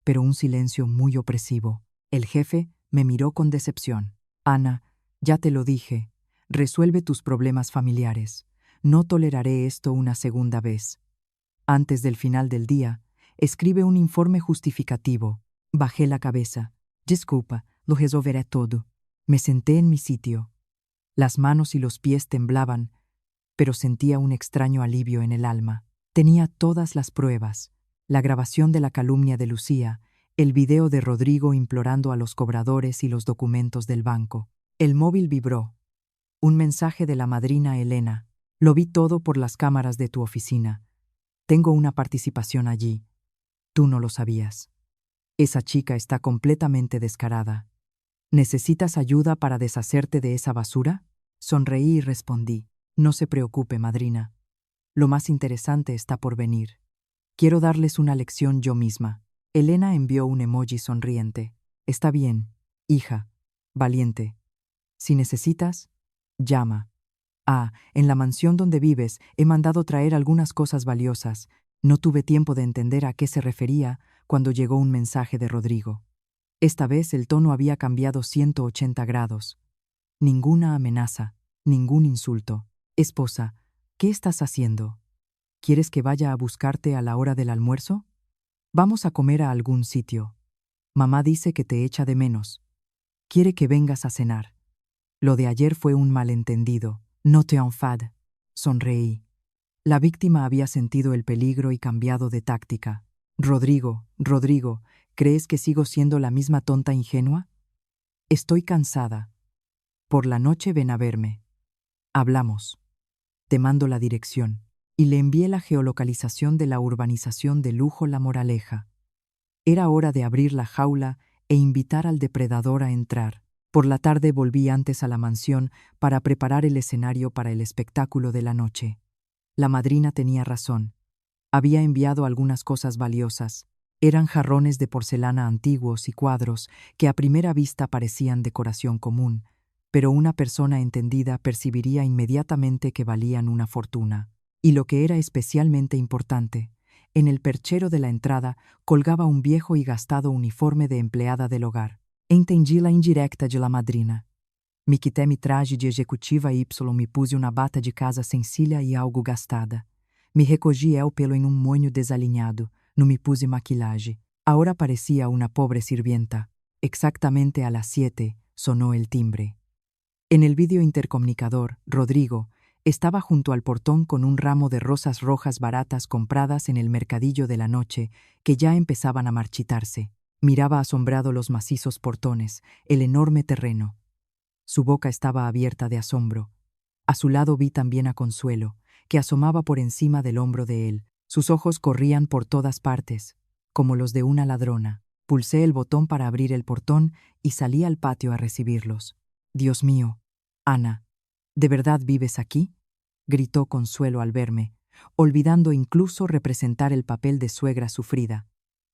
Speaker 1: Pero un silencio muy opresivo. El jefe me miró con decepción. «Ana, ya te lo dije. Resuelve tus problemas familiares. No toleraré esto una segunda vez. Antes del final del día, escribe un informe justificativo». Bajé la cabeza. «Disculpa, lo resolveré todo». Me senté en mi sitio. Las manos y los pies temblaban, pero sentía un extraño alivio en el alma. Tenía todas las pruebas: la grabación de la calumnia de Lucía, el video de Rodrigo implorando a los cobradores y los documentos del banco. El móvil vibró. Un mensaje de la madrina Elena. «Lo vi todo por las cámaras de tu oficina. Tengo una participación allí. Tú no lo sabías. Esa chica está completamente descarada. ¿Necesitas ayuda para deshacerte de esa basura?». Sonreí y respondí: «No se preocupe, madrina. Lo más interesante está por venir. Quiero darles una lección yo misma». Elena envió un emoji sonriente. «Está bien, hija. Valiente. Si necesitas, llama. Ah, en la mansión donde vives he mandado traer algunas cosas valiosas». No tuve tiempo de entender a qué se refería cuando llegó un mensaje de Rodrigo. Esta vez el tono había cambiado 180 grados. Ninguna amenaza, ningún insulto. «Esposa, ¿qué estás haciendo? ¿Quieres que vaya a buscarte a la hora del almuerzo? Vamos a comer a algún sitio. Mamá dice que te echa de menos. Quiere que vengas a cenar. Lo de ayer fue un malentendido. No te enfades». Sonreí. La víctima había sentido el peligro y cambiado de táctica. «Rodrigo, ¿crees que sigo siendo la misma tonta ingenua? Estoy cansada. Por la noche ven a verme. Hablamos. Te mando la dirección». Y le envié la geolocalización de la urbanización de lujo La Moraleja. Era hora de abrir la jaula e invitar al depredador a entrar. Por la tarde volví antes a la mansión para preparar el escenario para el espectáculo de la noche. La madrina tenía razón. Había enviado algunas cosas valiosas. Eran jarrones de porcelana antiguos y cuadros que a primera vista parecían decoración común, pero una persona entendida percibiría inmediatamente que valían una fortuna. Y lo que era especialmente importante, en el perchero de la entrada colgaba un viejo y gastado uniforme de empleada del hogar. Entendi la indirecta de la madrina. Me quitei mi traje de executiva Y, me puse uma bata de casa sencilla e algo gastada. Me recogi el pelo em um moño desalinhado, no me puse maquillaje. Ahora parecía una pobre sirvienta. Exactamente a las 7 sonó el timbre. En el vídeo intercomunicador, Rodrigo estaba junto al portón con un ramo de rosas rojas baratas compradas en el mercadillo de la noche, que ya empezaban a marchitarse. Miraba asombrado los macizos portones, el enorme terreno. Su boca estaba abierta de asombro. A su lado vi también a Consuelo, que asomaba por encima del hombro de él. Sus ojos corrían por todas partes, como los de una ladrona. Pulsé el botón para abrir el portón y salí al patio a recibirlos. «Dios mío, Ana, ¿de verdad vives aquí?», gritó Consuelo al verme. olvidando incluso representar el papel de suegra sufrida.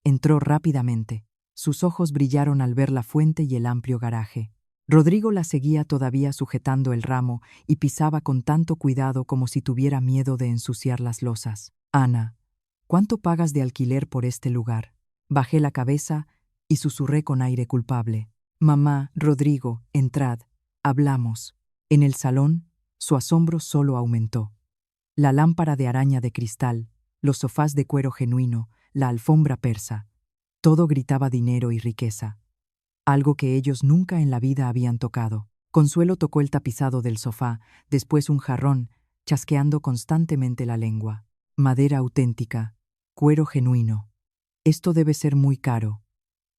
Speaker 1: Entró rápidamente. Sus ojos brillaron al ver la fuente y el amplio garaje. Rodrigo la seguía todavía sujetando el ramo y pisaba con tanto cuidado como si tuviera miedo de ensuciar las losas. «Ana, ¿cuánto pagas de alquiler por este lugar?» Bajé la cabeza y susurré con aire culpable. «Mamá, Rodrigo, entrad. Hablamos». En el salón, su asombro solo aumentó. La lámpara de araña de cristal, los sofás de cuero genuino, la alfombra persa. Todo gritaba dinero y riqueza. Algo que ellos nunca en la vida habían tocado. Consuelo tocó el tapizado del sofá, después un jarrón, chasqueando constantemente la lengua. Madera auténtica, cuero genuino. Esto debe ser muy caro.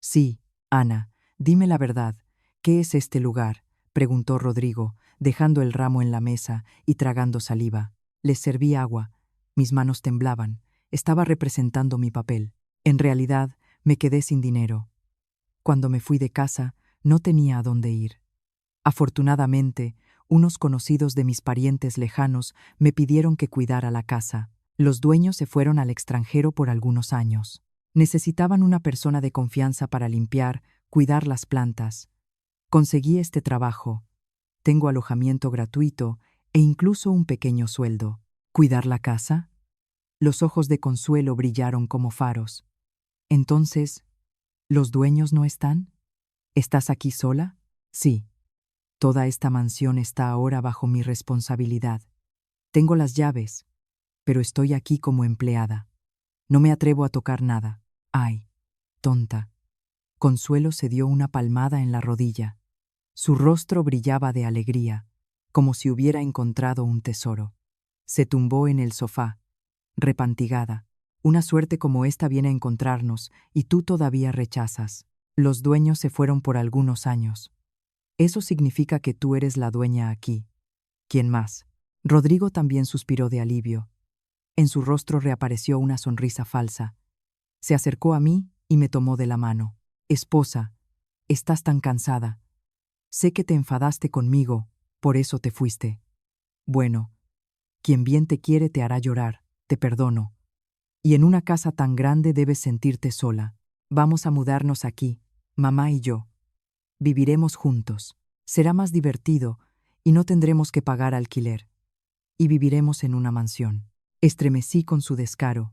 Speaker 1: Sí, Ana, dime la verdad. ¿Qué es este lugar?, preguntó Rodrigo, dejando el ramo en la mesa y tragando saliva. Les serví agua. Mis manos temblaban. Estaba representando mi papel. En realidad, me quedé sin dinero. Cuando me fui de casa, no tenía a dónde ir. Afortunadamente, unos conocidos de mis parientes lejanos me pidieron que cuidara la casa. Los dueños se fueron al extranjero por algunos años. Necesitaban una persona de confianza para limpiar, cuidar las plantas. Conseguí este trabajo. Tengo alojamiento gratuito e incluso un pequeño sueldo. ¿Cuidar la casa? Los ojos de Consuelo brillaron como faros. Entonces, ¿los dueños no están? ¿Estás aquí sola? Sí. Toda esta mansión está ahora bajo mi responsabilidad. Tengo las llaves, pero estoy aquí como empleada. No me atrevo a tocar nada. Ay, tonta. Consuelo se dio una palmada en la rodilla. Su rostro brillaba de alegría, como si hubiera encontrado un tesoro. Se tumbó en el sofá, repantigada. Una suerte como esta viene a encontrarnos, y tú todavía rechazas. Los dueños se fueron por algunos años. Eso significa que tú eres la dueña aquí. ¿Quién más? Rodrigo también suspiró de alivio. En su rostro reapareció una sonrisa falsa. Se acercó a mí y me tomó de la mano. Esposa, estás tan cansada. Sé que te enfadaste conmigo, por eso te fuiste. Bueno, quien bien te quiere te hará llorar, te perdono. Y en una casa tan grande debes sentirte sola. Vamos a mudarnos aquí, mamá y yo. Viviremos juntos. Será más divertido y no tendremos que pagar alquiler. Y viviremos en una mansión. Estremecí con su descaro.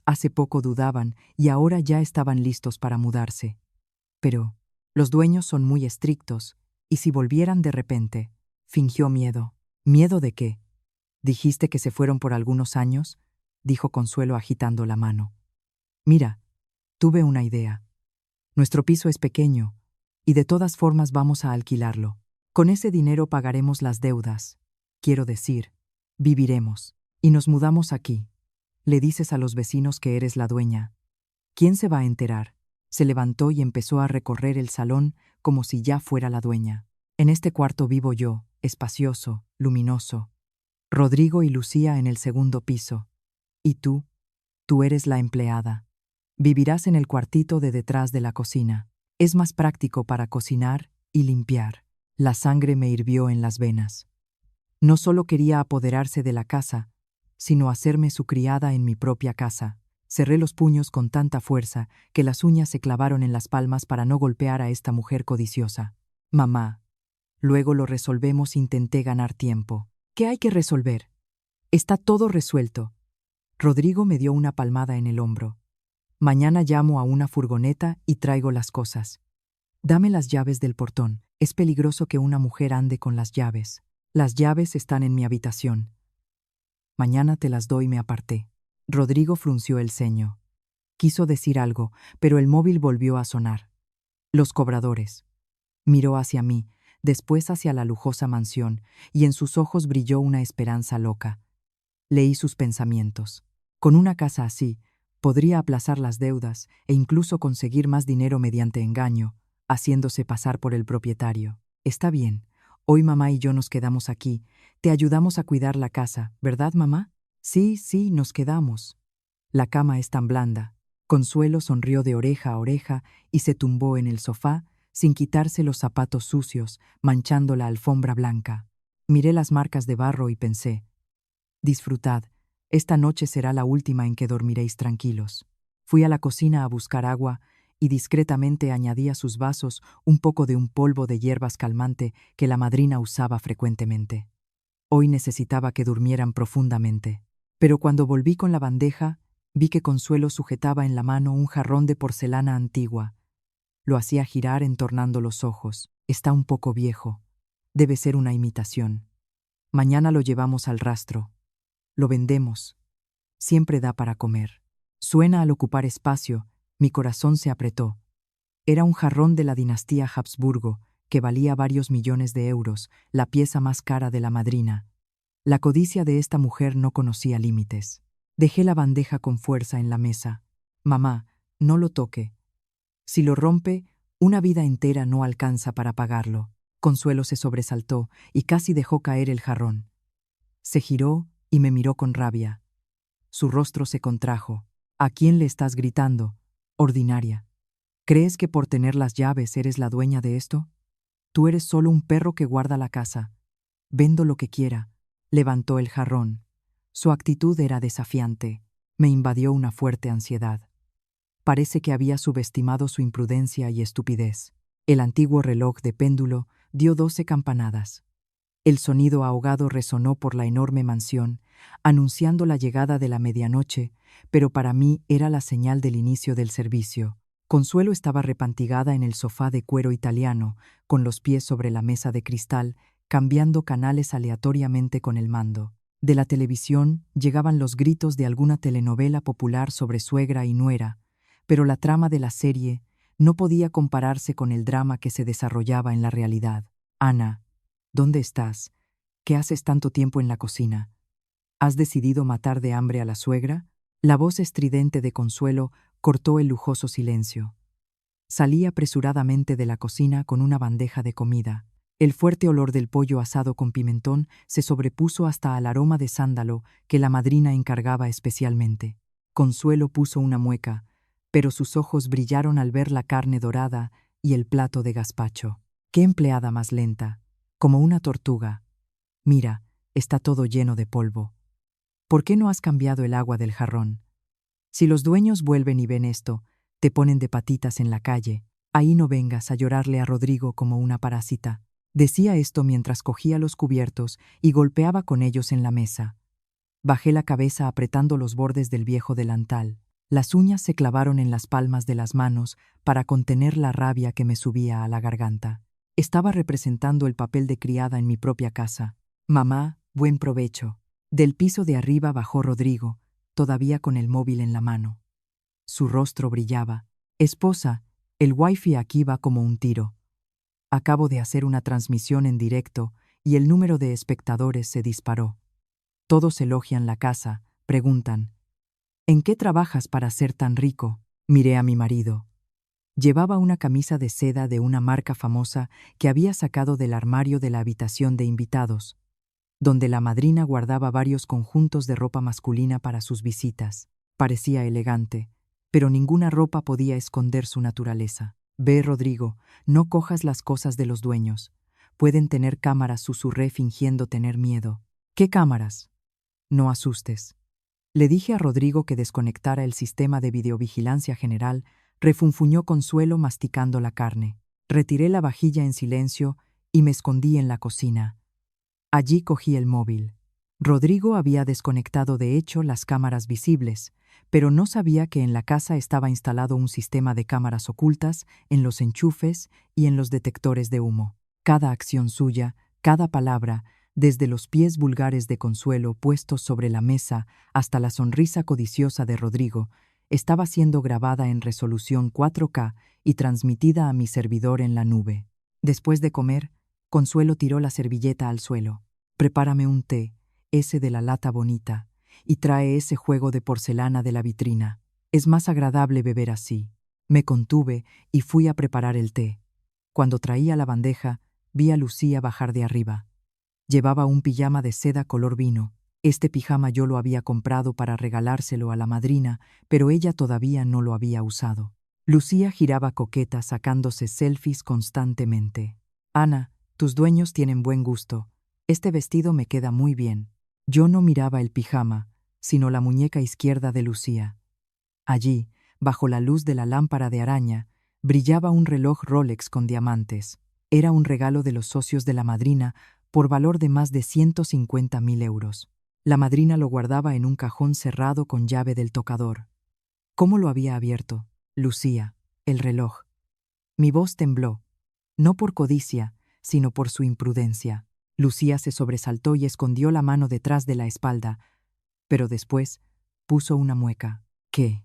Speaker 1: Hace poco dudaban y ahora ya estaban listos para mudarse. Pero los dueños son muy estrictos, y si volvieran de repente, fingió miedo. ¿Miedo de qué? ¿Dijiste que se fueron por algunos años?, dijo Consuelo agitando la mano. Mira, tuve una idea. Nuestro piso es pequeño, y de todas formas vamos a alquilarlo. Con ese dinero pagaremos las deudas. Quiero decir, viviremos. Y nos mudamos aquí. Le dices a los vecinos que eres la dueña. ¿Quién se va a enterar? Se levantó y empezó a recorrer el salón como si ya fuera la dueña. En este cuarto vivo yo, espacioso, luminoso. Rodrigo y Lucía en el segundo piso. Y tú eres la empleada. Vivirás en el cuartito de detrás de la cocina. Es más práctico para cocinar y limpiar. La sangre me hirvió en las venas. No solo quería apoderarse de la casa, sino hacerme su criada en mi propia casa. Cerré los puños con tanta fuerza que las uñas se clavaron en las palmas para no golpear a esta mujer codiciosa. Mamá. Luego lo resolvemos, intenté ganar tiempo. ¿Qué hay que resolver? Está todo resuelto. Rodrigo me dio una palmada en el hombro. Mañana llamo a una furgoneta y traigo las cosas. Dame las llaves del portón. Es peligroso que una mujer ande con las llaves. Las llaves están en mi habitación. Mañana te las doy, me aparté. Rodrigo frunció el ceño. Quiso decir algo, pero el móvil volvió a sonar. Los cobradores. Miró hacia mí, después hacia la lujosa mansión, y en sus ojos brilló una esperanza loca. Leí sus pensamientos. Con una casa así, podría aplazar las deudas e incluso conseguir más dinero mediante engaño, haciéndose pasar por el propietario. Está bien, hoy mamá y yo nos quedamos aquí. Te ayudamos a cuidar la casa, ¿verdad, mamá? Sí, nos quedamos. La cama es tan blanda. Consuelo sonrió de oreja a oreja y se tumbó en el sofá, sin quitarse los zapatos sucios, manchando la alfombra blanca. Miré las marcas de barro y pensé, disfrutad, Esta noche será la última en que dormiréis tranquilos. Fui a la cocina a buscar agua y discretamente añadí a sus vasos un poco de un polvo de hierbas calmante que la madrina usaba frecuentemente. Hoy necesitaba que durmieran profundamente. Pero cuando volví con la bandeja, vi que Consuelo sujetaba en la mano un jarrón de porcelana antigua. Lo hacía girar entornando los ojos. Está un poco viejo. Debe ser una imitación. Mañana lo llevamos al rastro. Lo vendemos. Siempre da para comer. Suena al ocupar espacio, mi corazón se apretó. Era un jarrón de la dinastía Habsburgo, que valía varios millones de euros, la pieza más cara de la madrina. La codicia de esta mujer no conocía límites. Dejé la bandeja con fuerza en la mesa. Mamá, no lo toque. Si lo rompe, una vida entera no alcanza para pagarlo. Consuelo se sobresaltó y casi dejó caer el jarrón. Se giró y me miró con rabia. Su rostro se contrajo. ¿A quién le estás gritando? Ordinaria. ¿Crees que por tener las llaves eres la dueña de esto? Tú eres solo un perro que guarda la casa. Vendo lo que quiera. Levantó el jarrón. Su actitud era desafiante. Me invadió una fuerte ansiedad. Parece que había subestimado su imprudencia y estupidez. El antiguo reloj de péndulo dio 12 campanadas. El sonido ahogado resonó por la enorme mansión, anunciando la llegada de la medianoche, pero para mí era la señal del inicio del servicio. Consuelo estaba repantigada en el sofá de cuero italiano, con los pies sobre la mesa de cristal, cambiando canales aleatoriamente con el mando. De la televisión llegaban los gritos de alguna telenovela popular sobre suegra y nuera, pero la trama de la serie no podía compararse con el drama que se desarrollaba en la realidad. Ana, ¿dónde estás? ¿Qué haces tanto tiempo en la cocina? ¿Has decidido matar de hambre a la suegra? La voz estridente de Consuelo cortó el lujoso silencio. Salí apresuradamente de la cocina con una bandeja de comida. El fuerte olor del pollo asado con pimentón se sobrepuso hasta al aroma de sándalo que la madrina encargaba especialmente. Consuelo puso una mueca, pero sus ojos brillaron al ver la carne dorada y el plato de gazpacho. ¡Qué empleada más lenta! Como una tortuga. Mira, está todo lleno de polvo. ¿Por qué no has cambiado el agua del jarrón? Si los dueños vuelven y ven esto, te ponen de patitas en la calle. Ahí no vengas a llorarle a Rodrigo como una parásita. Decía esto mientras cogía los cubiertos y golpeaba con ellos en la mesa. Bajé la cabeza apretando los bordes del viejo delantal. Las uñas se clavaron en las palmas de las manos para contener la rabia que me subía a la garganta. Estaba representando el papel de criada en mi propia casa. Mamá, buen provecho. Del piso de arriba bajó Rodrigo, todavía con el móvil en la mano. Su rostro brillaba. Esposa, el wifi aquí va como un tiro. Acabo de hacer una transmisión en directo y el número de espectadores se disparó. Todos elogian la casa, preguntan, ¿en qué trabajas para ser tan rico? Miré a mi marido. Llevaba una camisa de seda de una marca famosa que había sacado del armario de la habitación de invitados, donde la madrina guardaba varios conjuntos de ropa masculina para sus visitas. Parecía elegante, pero ninguna ropa podía esconder su naturaleza. Ve, Rodrigo, no cojas las cosas de los dueños. Pueden tener cámaras, susurré fingiendo tener miedo. ¿Qué cámaras? No asustes. Le dije a Rodrigo que desconectara el sistema de videovigilancia general. Refunfuñó Consuelo masticando la carne. Retiré la vajilla en silencio y me escondí en la cocina. Allí cogí el móvil. Rodrigo había desconectado de hecho las cámaras visibles, pero no sabía que en la casa estaba instalado un sistema de cámaras ocultas en los enchufes y en los detectores de humo. Cada acción suya, cada palabra, desde los pies vulgares de Consuelo puestos sobre la mesa hasta la sonrisa codiciosa de Rodrigo, estaba siendo grabada en resolución 4K y transmitida a mi servidor en la nube. Después de comer, Consuelo tiró la servilleta al suelo. Prepárame un té, ese de la lata bonita, y trae ese juego de porcelana de la vitrina. Es más agradable beber así. Me contuve y fui a preparar el té. Cuando traía la bandeja, vi a Lucía bajar de arriba. Llevaba un pijama de seda color vino. Este pijama yo lo había comprado para regalárselo a la madrina, pero ella todavía no lo había usado. Lucía giraba coqueta sacándose selfies constantemente. Ana, tus dueños tienen buen gusto. Este vestido me queda muy bien. Yo no miraba el pijama, sino la muñeca izquierda de Lucía. Allí, bajo la luz de la lámpara de araña, brillaba un reloj Rolex con diamantes. Era un regalo de los socios de la madrina por valor de más de 150.000 euros. La madrina lo guardaba en un cajón cerrado con llave del tocador. ¿Cómo lo había abierto? Lucía, el reloj. Mi voz tembló, no por codicia, sino por su imprudencia. Lucía se sobresaltó y escondió la mano detrás de la espalda, pero después puso una mueca. ¿Qué?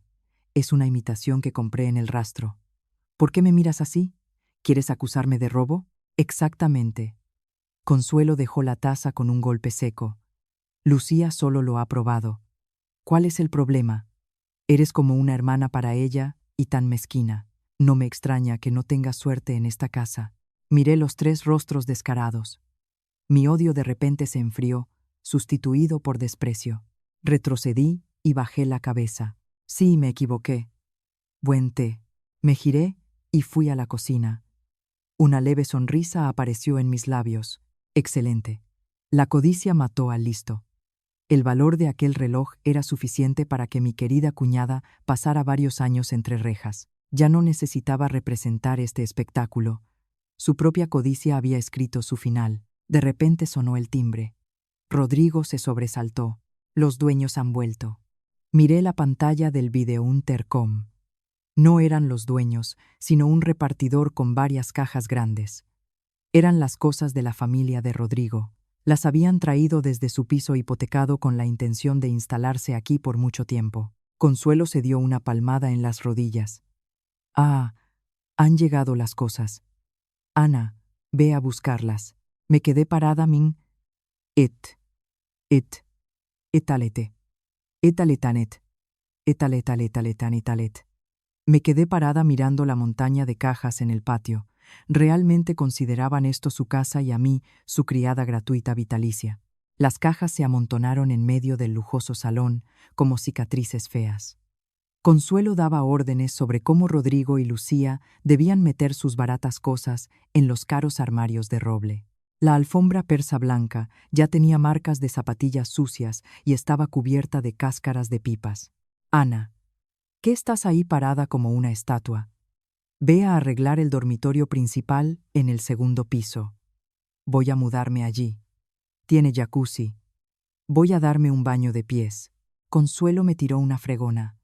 Speaker 1: Es una imitación que compré en el rastro. ¿Por qué me miras así? ¿Quieres acusarme de robo? Exactamente. Consuelo dejó la taza con un golpe seco. Lucía solo lo ha probado. ¿Cuál es el problema? Eres como una hermana para ella y tan mezquina. No me extraña que no tengas suerte en esta casa. Miré los tres rostros descarados. Mi odio de repente se enfrió, sustituido por desprecio. Retrocedí y bajé la cabeza. Sí, me equivoqué. Buen té. Me giré y fui a la cocina. Una leve sonrisa apareció en mis labios. Excelente. La codicia mató al listo. El valor de aquel reloj era suficiente para que mi querida cuñada pasara varios años entre rejas. Ya no necesitaba representar este espectáculo. Su propia codicia había escrito su final. De repente sonó el timbre. Rodrigo se sobresaltó. Los dueños han vuelto. Miré la pantalla del videointercom. No eran los dueños, sino un repartidor con varias cajas grandes. Eran las cosas de la familia de Rodrigo. Las habían traído desde su piso hipotecado con la intención de instalarse aquí por mucho tiempo. Consuelo se dio una palmada en las rodillas. Ah, han llegado las cosas. Ana, ve a buscarlas. Me quedé parada etalete, etaletanet, etaletaletalet. Me quedé parada mirando la montaña de cajas en el patio. Realmente consideraban esto su casa y a mí su criada gratuita vitalicia. Las cajas se amontonaron en medio del lujoso salón, como cicatrices feas. Consuelo daba órdenes sobre cómo Rodrigo y Lucía debían meter sus baratas cosas en los caros armarios de roble. La alfombra persa blanca ya tenía marcas de zapatillas sucias y estaba cubierta de cáscaras de pipas. Ana, ¿qué estás ahí parada como una estatua? Ve a arreglar el dormitorio principal en el segundo piso. Voy a mudarme allí. Tiene jacuzzi. Voy a darme un baño de pies. Consuelo me tiró una fregona.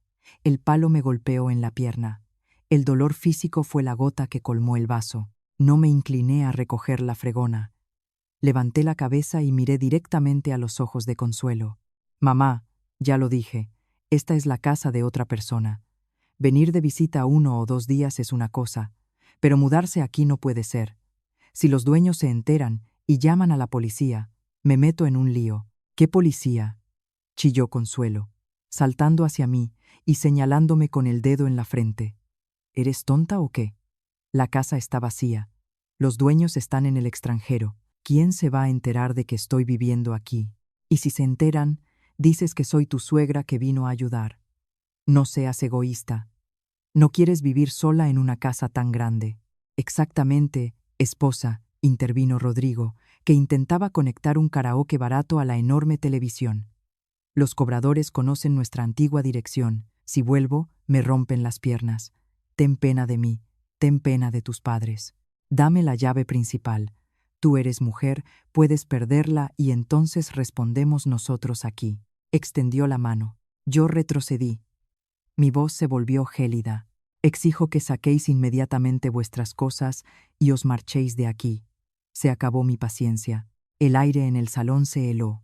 Speaker 1: El palo me golpeó en la pierna. El dolor físico fue la gota que colmó el vaso. No me incliné a recoger la fregona. Levanté la cabeza y miré directamente a los ojos de Consuelo. Mamá, ya lo dije, esta es la casa de otra persona. Venir de visita 1 o 2 días es una cosa, pero mudarse aquí no puede ser. Si los dueños se enteran y llaman a la policía, me meto en un lío. ¿Qué policía?, chilló Consuelo, saltando hacia mí y señalándome con el dedo en la frente. ¿Eres tonta o qué? La casa está vacía. Los dueños están en el extranjero. ¿Quién se va a enterar de que estoy viviendo aquí? Y si se enteran, dices que soy tu suegra que vino a ayudar. No seas egoísta. No quieres vivir sola en una casa tan grande. Exactamente, esposa, intervino Rodrigo, que intentaba conectar un karaoke barato a la enorme televisión. Los cobradores conocen nuestra antigua dirección. Si vuelvo, me rompen las piernas. Ten pena de mí, ten pena de tus padres. Dame la llave principal. Tú eres mujer, puedes perderla y entonces respondemos nosotros aquí. Extendió la mano. Yo retrocedí. Mi voz se volvió gélida. Exijo que saquéis inmediatamente vuestras cosas y os marchéis de aquí. Se acabó mi paciencia. El aire en el salón se heló.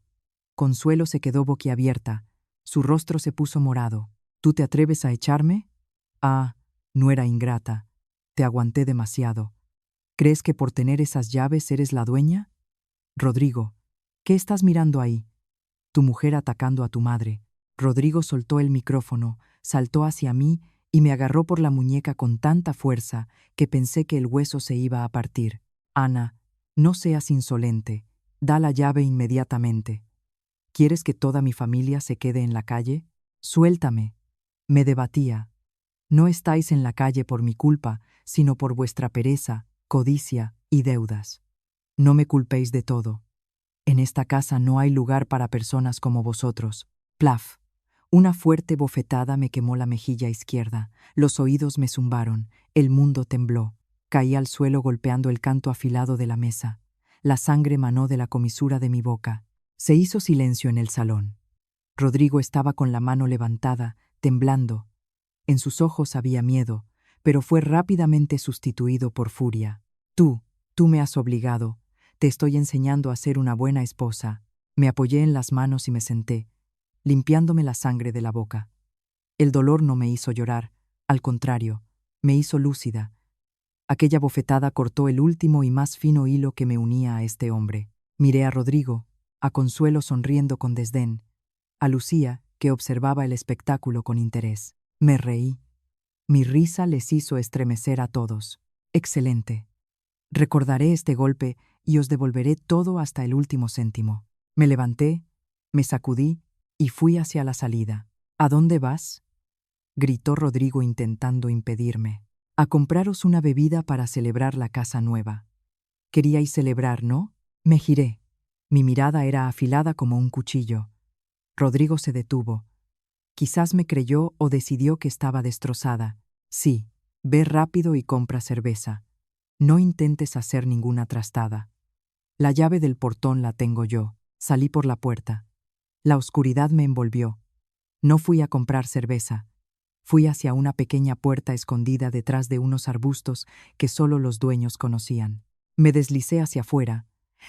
Speaker 1: Consuelo se quedó boquiabierta. Su rostro se puso morado. ¿Tú te atreves a echarme? Ah, no era ingrata. Te aguanté demasiado. ¿Crees que por tener esas llaves eres la dueña? Rodrigo, ¿qué estás mirando ahí? Tu mujer atacando a tu madre. Rodrigo soltó el micrófono, saltó hacia mí y me agarró por la muñeca con tanta fuerza que pensé que el hueso se iba a partir. Ana, no seas insolente. Da la llave inmediatamente. ¿Quieres que toda mi familia se quede en la calle? Suéltame. Me debatía. No estáis en la calle por mi culpa, sino por vuestra pereza, codicia y deudas. No me culpéis de todo. En esta casa no hay lugar para personas como vosotros. Plaf. Una fuerte bofetada me quemó la mejilla izquierda, los oídos me zumbaron, el mundo tembló. Caí al suelo golpeando el canto afilado de la mesa. La sangre manó de la comisura de mi boca. Se hizo silencio en el salón. Rodrigo estaba con la mano levantada, temblando. En sus ojos había miedo, pero fue rápidamente sustituido por furia. Tú me has obligado. Te estoy enseñando a ser una buena esposa. Me apoyé en las manos y me senté, limpiándome la sangre de la boca. El dolor no me hizo llorar, al contrario, me hizo lúcida. Aquella bofetada cortó el último y más fino hilo que me unía a este hombre. Miré a Rodrigo, a Consuelo sonriendo con desdén, a Lucía, que observaba el espectáculo con interés. Me reí. Mi risa les hizo estremecer a todos. Excelente. Recordaré este golpe y os devolveré todo hasta el último céntimo. Me levanté, me sacudí y fui hacia la salida. ¿A dónde vas?, gritó Rodrigo intentando impedirme. A compraros una bebida para celebrar la casa nueva. Queríais celebrar, ¿no? Me giré. Mi mirada era afilada como un cuchillo. Rodrigo se detuvo. Quizás me creyó o decidió que estaba destrozada. Sí, ve rápido y compra cerveza. No intentes hacer ninguna trastada. La llave del portón la tengo yo. Salí por la puerta. La oscuridad me envolvió. No fui a comprar cerveza. Fui hacia una pequeña puerta escondida detrás de unos arbustos que solo los dueños conocían. Me deslicé hacia afuera,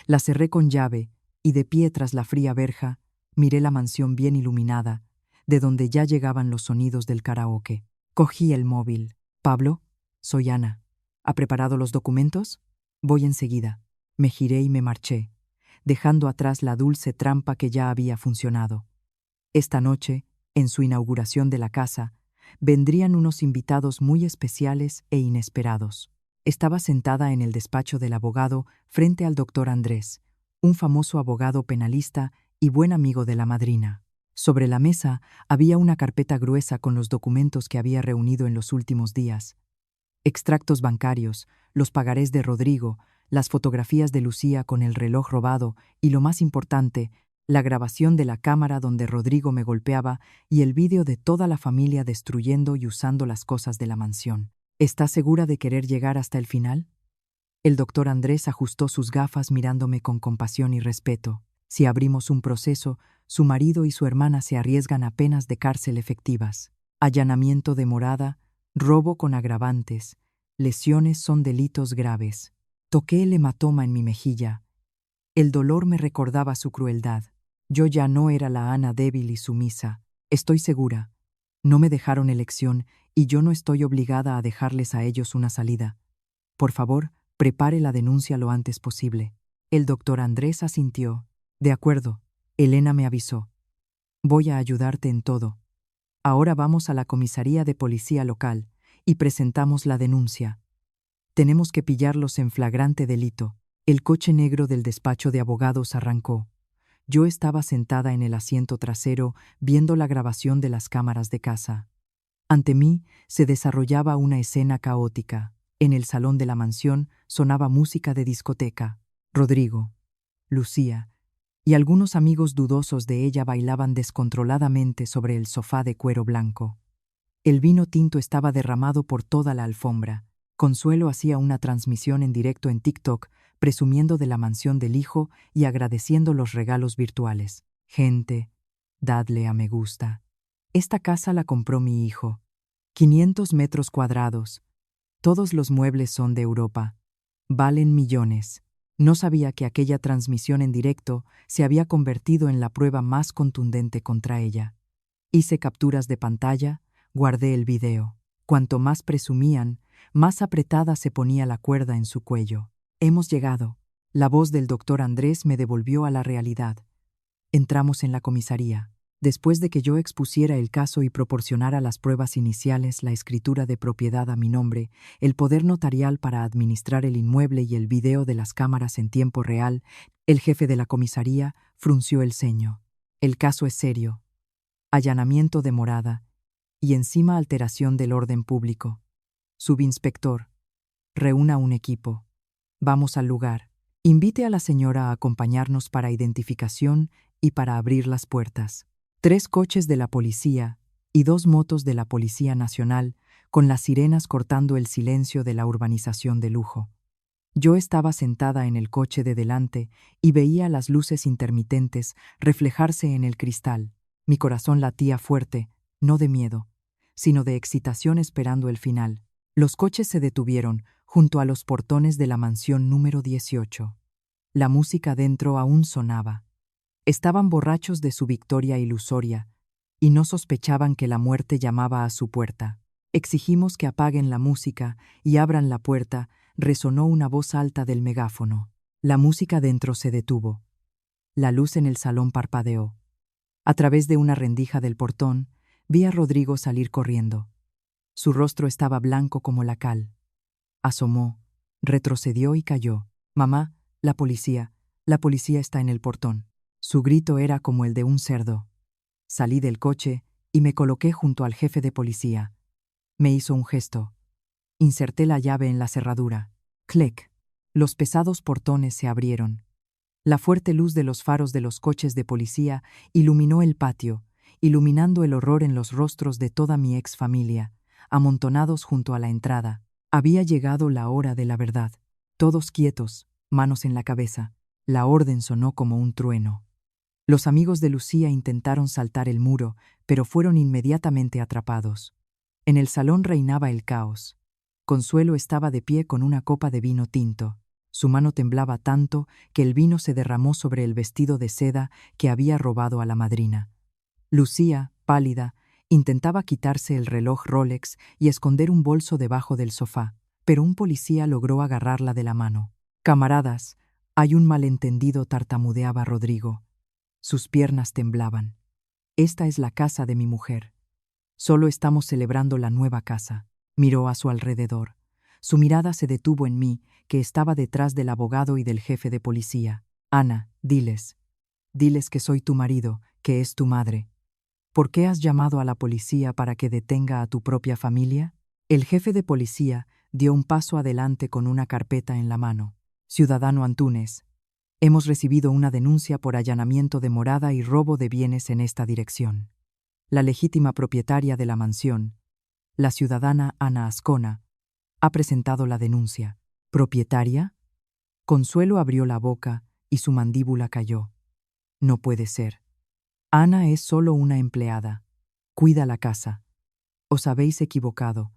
Speaker 1: la cerré con llave y de pie tras la fría verja, miré la mansión bien iluminada, de donde ya llegaban los sonidos del karaoke. Cogí el móvil. «Pablo, soy Ana. ¿Ha preparado los documentos? Voy enseguida». Me giré y me marché, dejando atrás la dulce trampa que ya había funcionado. Esta noche, en su inauguración de la casa, vendrían unos invitados muy especiales e inesperados. Estaba sentada en el despacho del abogado frente al doctor Andrés, un famoso abogado penalista y buen amigo de la madrina. Sobre la mesa había una carpeta gruesa con los documentos que había reunido en los últimos días. Extractos bancarios, los pagarés de Rodrigo, las fotografías de Lucía con el reloj robado y, lo más importante, la grabación de la cámara donde Rodrigo me golpeaba y el vídeo de toda la familia destruyendo y usando las cosas de la mansión. ¿Estás segura de querer llegar hasta el final? El doctor Andrés ajustó sus gafas mirándome con compasión y respeto. Si abrimos un proceso, su marido y su hermana se arriesgan a penas de cárcel efectivas. Allanamiento de morada, robo con agravantes, lesiones son delitos graves. Toqué el hematoma en mi mejilla. El dolor me recordaba su crueldad. Yo ya no era la Ana débil y sumisa. Estoy segura. No me dejaron elección y yo no estoy obligada a dejarles a ellos una salida. Por favor, prepare la denuncia lo antes posible. El doctor Andrés asintió. De acuerdo, Elena me avisó. Voy a ayudarte en todo. Ahora vamos a la comisaría de policía local y presentamos la denuncia. Tenemos que pillarlos en flagrante delito. El coche negro del despacho de abogados arrancó. Yo estaba sentada en el asiento trasero viendo la grabación de las cámaras de casa. Ante mí se desarrollaba una escena caótica. En el salón de la mansión sonaba música de discoteca. Rodrigo, Lucía y algunos amigos dudosos de ella bailaban descontroladamente sobre el sofá de cuero blanco. El vino tinto estaba derramado por toda la alfombra. Consuelo hacía una transmisión en directo en TikTok, presumiendo de la mansión del hijo y agradeciendo los regalos virtuales. Gente, dadle a me gusta. Esta casa la compró mi hijo. 500 metros cuadrados. Todos los muebles son de Europa. Valen millones. No sabía que aquella transmisión en directo se había convertido en la prueba más contundente contra ella. Hice capturas de pantalla, guardé el video. Cuanto más presumían, más apretada se ponía la cuerda en su cuello. Hemos llegado. La voz del doctor Andrés me devolvió a la realidad. Entramos en la comisaría. Después de que yo expusiera el caso y proporcionara las pruebas iniciales, la escritura de propiedad a mi nombre, el poder notarial para administrar el inmueble y el video de las cámaras en tiempo real, el jefe de la comisaría frunció el ceño. El caso es serio. Allanamiento de morada y encima alteración del orden público. Subinspector, reúna un equipo. Vamos al lugar. Invite a la señora a acompañarnos para identificación y para abrir las puertas. 3 coches de la policía y 2 motos de la Policía Nacional, con las sirenas cortando el silencio de la urbanización de lujo. Yo estaba sentada en el coche de delante y veía las luces intermitentes reflejarse en el cristal. Mi corazón latía fuerte, no de miedo, sino de excitación esperando el final. Los coches se detuvieron junto a los portones de la mansión número 18. La música dentro aún sonaba. Estaban borrachos de su victoria ilusoria y no sospechaban que la muerte llamaba a su puerta. Exigimos que apaguen la música y abran la puerta, resonó una voz alta del megáfono. La música dentro se detuvo. La luz en el salón parpadeó. A través de una rendija del portón, vi a Rodrigo salir corriendo. Su rostro estaba blanco como la cal. Asomó, retrocedió y cayó. «Mamá, la policía está en el portón». Su grito era como el de un cerdo. Salí del coche y me coloqué junto al jefe de policía. Me hizo un gesto. Inserté la llave en la cerradura. ¡Clic! Los pesados portones se abrieron. La fuerte luz de los faros de los coches de policía iluminó el patio, iluminando el horror en los rostros de toda mi ex familia, amontonados junto a la entrada. Había llegado la hora de la verdad. Todos quietos, manos en la cabeza. La orden sonó como un trueno. Los amigos de Lucía intentaron saltar el muro, pero fueron inmediatamente atrapados. En el salón reinaba el caos. Consuelo estaba de pie con una copa de vino tinto. Su mano temblaba tanto que el vino se derramó sobre el vestido de seda que había robado a la madrina. Lucía, pálida, intentaba quitarse el reloj Rolex y esconder un bolso debajo del sofá, pero un policía logró agarrarla de la mano. «Camaradas, hay un malentendido», tartamudeaba Rodrigo. Sus piernas temblaban. «Esta es la casa de mi mujer. Solo estamos celebrando la nueva casa». Miró a su alrededor. Su mirada se detuvo en mí, que estaba detrás del abogado y del jefe de policía. «Ana, diles que soy tu marido, que es tu madre. ¿Por qué has llamado a la policía para que detenga a tu propia familia?» El jefe de policía dio un paso adelante con una carpeta en la mano. «Ciudadano Antúnez, hemos recibido una denuncia por allanamiento de morada y robo de bienes en esta dirección. La legítima propietaria de la mansión, la ciudadana Ana Azcona, ha presentado la denuncia». «¿Propietaria?» Consuelo abrió la boca y su mandíbula cayó. «No puede ser. Ana es solo una empleada. Cuida la casa. Os habéis equivocado.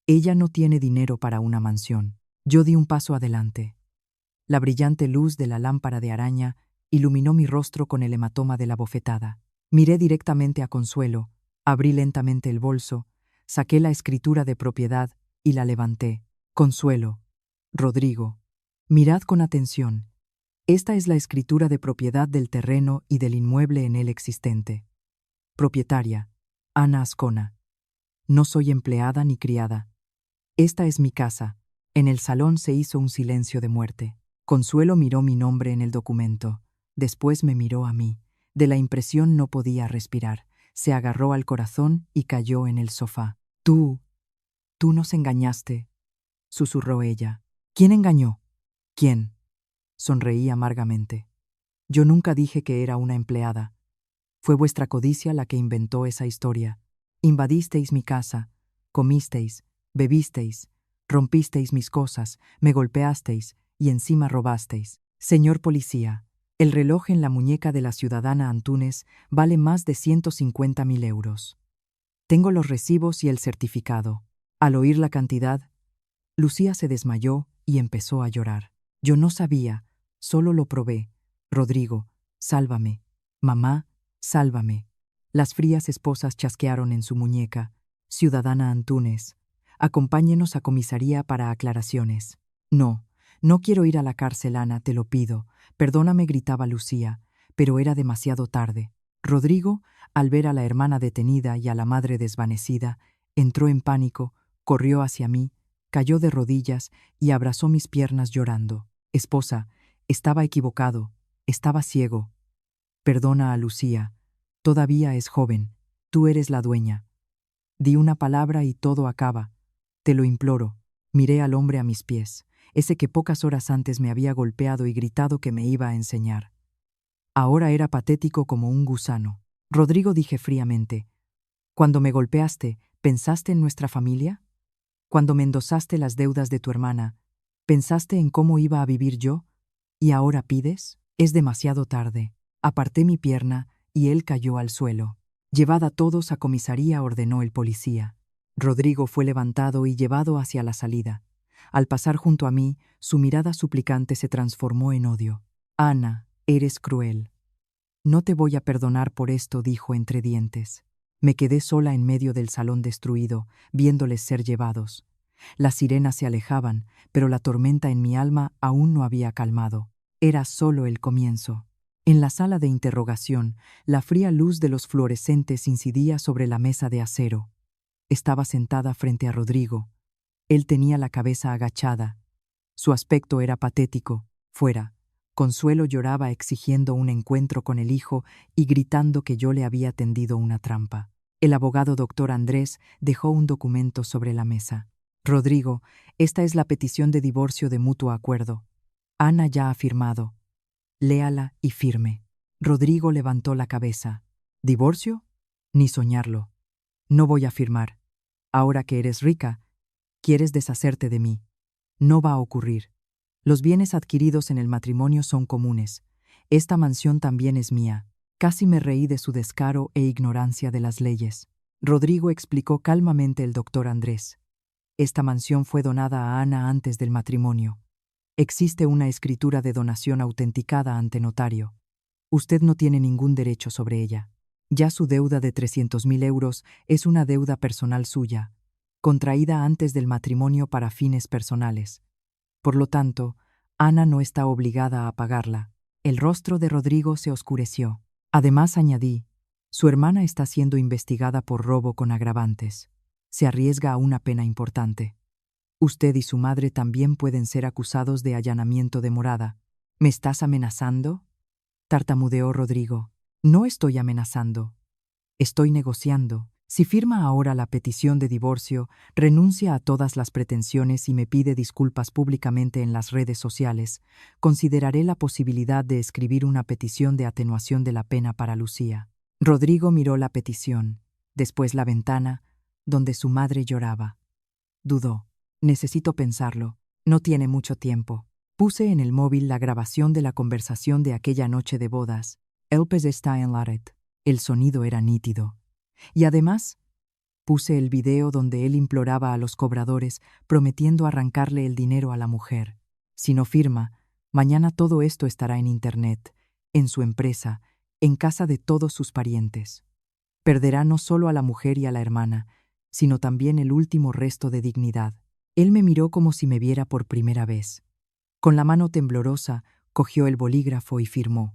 Speaker 1: Ella no tiene dinero para una mansión». Yo di un paso adelante. La brillante luz de la lámpara de araña iluminó mi rostro con el hematoma de la bofetada. Miré directamente a Consuelo, abrí lentamente el bolso, saqué la escritura de propiedad y la levanté. «Consuelo, Rodrigo, mirad con atención. Esta es la escritura de propiedad del terreno y del inmueble en él existente. Propietaria, Ana Azcona. No soy empleada ni criada. Esta es mi casa». En el salón se hizo un silencio de muerte. Consuelo miró mi nombre en el documento. Después me miró a mí. De la impresión no podía respirar. Se agarró al corazón y cayó en el sofá. Tú nos engañaste», susurró ella. «¿Quién engañó?» «¿Quién?». Sonreí amargamente. «Yo nunca dije que era una empleada. Fue vuestra codicia la que inventó esa historia. Invadisteis mi casa, comisteis, bebisteis, rompisteis mis cosas, me golpeasteis y encima robasteis. Señor policía, el reloj en la muñeca de la ciudadana Antúnez vale más de 150.000 euros. Tengo los recibos y el certificado». Al oír la cantidad, Lucía se desmayó y empezó a llorar. Yo no sabía, solo lo probé. «Rodrigo, sálvame. Mamá, sálvame». Las frías esposas chasquearon en su muñeca. «Ciudadana Antúnez, acompáñenos a comisaría para aclaraciones». «No, no quiero ir a la cárcel, Ana, te lo pido. Perdóname», gritaba Lucía, pero era demasiado tarde. Rodrigo, al ver a la hermana detenida y a la madre desvanecida, entró en pánico, corrió hacia mí, cayó de rodillas y abrazó mis piernas llorando. «Esposa, estaba equivocado, estaba ciego. Perdona a Lucía, todavía es joven, tú eres la dueña. Di una palabra y todo acaba. Te lo imploro». Miré al hombre a mis pies, ese que pocas horas antes me había golpeado y gritado que me iba a enseñar. Ahora era patético como un gusano. Rodrigo, dije fríamente. Cuando me golpeaste, ¿pensaste en nuestra familia? Cuando me endosaste las deudas de tu hermana, ¿pensaste en cómo iba a vivir yo? ¿Y ahora pides? Es demasiado tarde. Aparté mi pierna y él cayó al suelo. Llevad a todos a comisaría, ordenó el policía. Rodrigo fue levantado y llevado hacia la salida. Al pasar junto a mí, su mirada suplicante se transformó en odio. Ana, eres cruel. No te voy a perdonar por esto, dijo entre dientes. Me quedé sola en medio del salón destruido, viéndoles ser llevados. Las sirenas se alejaban, pero la tormenta en mi alma aún no había calmado. Era solo el comienzo. En la sala de interrogación, la fría luz de los fluorescentes incidía sobre la mesa de acero. Estaba sentada frente a Rodrigo. Él tenía la cabeza agachada. Su aspecto era patético. Fuera, Consuelo lloraba exigiendo un encuentro con el hijo y gritando que yo le había tendido una trampa. El abogado doctor Andrés dejó un documento sobre la mesa. Rodrigo, esta es la petición de divorcio de mutuo acuerdo. Ana ya ha firmado. Léala y firme. Rodrigo levantó la cabeza. ¿Divorcio? Ni soñarlo. No voy a firmar. Ahora que eres rica, quieres deshacerte de mí. No va a ocurrir. Los bienes adquiridos en el matrimonio son comunes. Esta mansión también es mía. Casi me reí de su descaro e ignorancia de las leyes. Rodrigo, explicó calmamente el doctor Andrés. Esta mansión fue donada a Ana antes del matrimonio. Existe una escritura de donación autenticada ante notario. Usted no tiene ningún derecho sobre ella. Ya su deuda de 300.000 euros es una deuda personal suya, contraída antes del matrimonio para fines personales. Por lo tanto, Ana no está obligada a pagarla. El rostro de Rodrigo se oscureció. Además, añadí, su hermana está siendo investigada por robo con agravantes. Se arriesga a una pena importante. Usted y su madre también pueden ser acusados de allanamiento de morada. ¿Me estás amenazando?, tartamudeó Rodrigo. No estoy amenazando. Estoy negociando. Si firma ahora la petición de divorcio, renuncia a todas las pretensiones y me pide disculpas públicamente en las redes sociales, consideraré la posibilidad de escribir una petición de atenuación de la pena para Lucía. Rodrigo miró la petición, después la ventana, donde su madre lloraba. Dudó. Necesito pensarlo. No tiene mucho tiempo. Puse en el móvil la grabación de la conversación de aquella noche de bodas. Elpes está en la red. El sonido era nítido. Y además, puse el video donde él imploraba a los cobradores, prometiendo arrancarle el dinero a la mujer. Si no firma, mañana todo esto estará en Internet, en su empresa, en casa de todos sus parientes. Perderá no solo a la mujer y a la hermana, sino también el último resto de dignidad. Él me miró como si me viera por primera vez. Con la mano temblorosa, cogió el bolígrafo y firmó.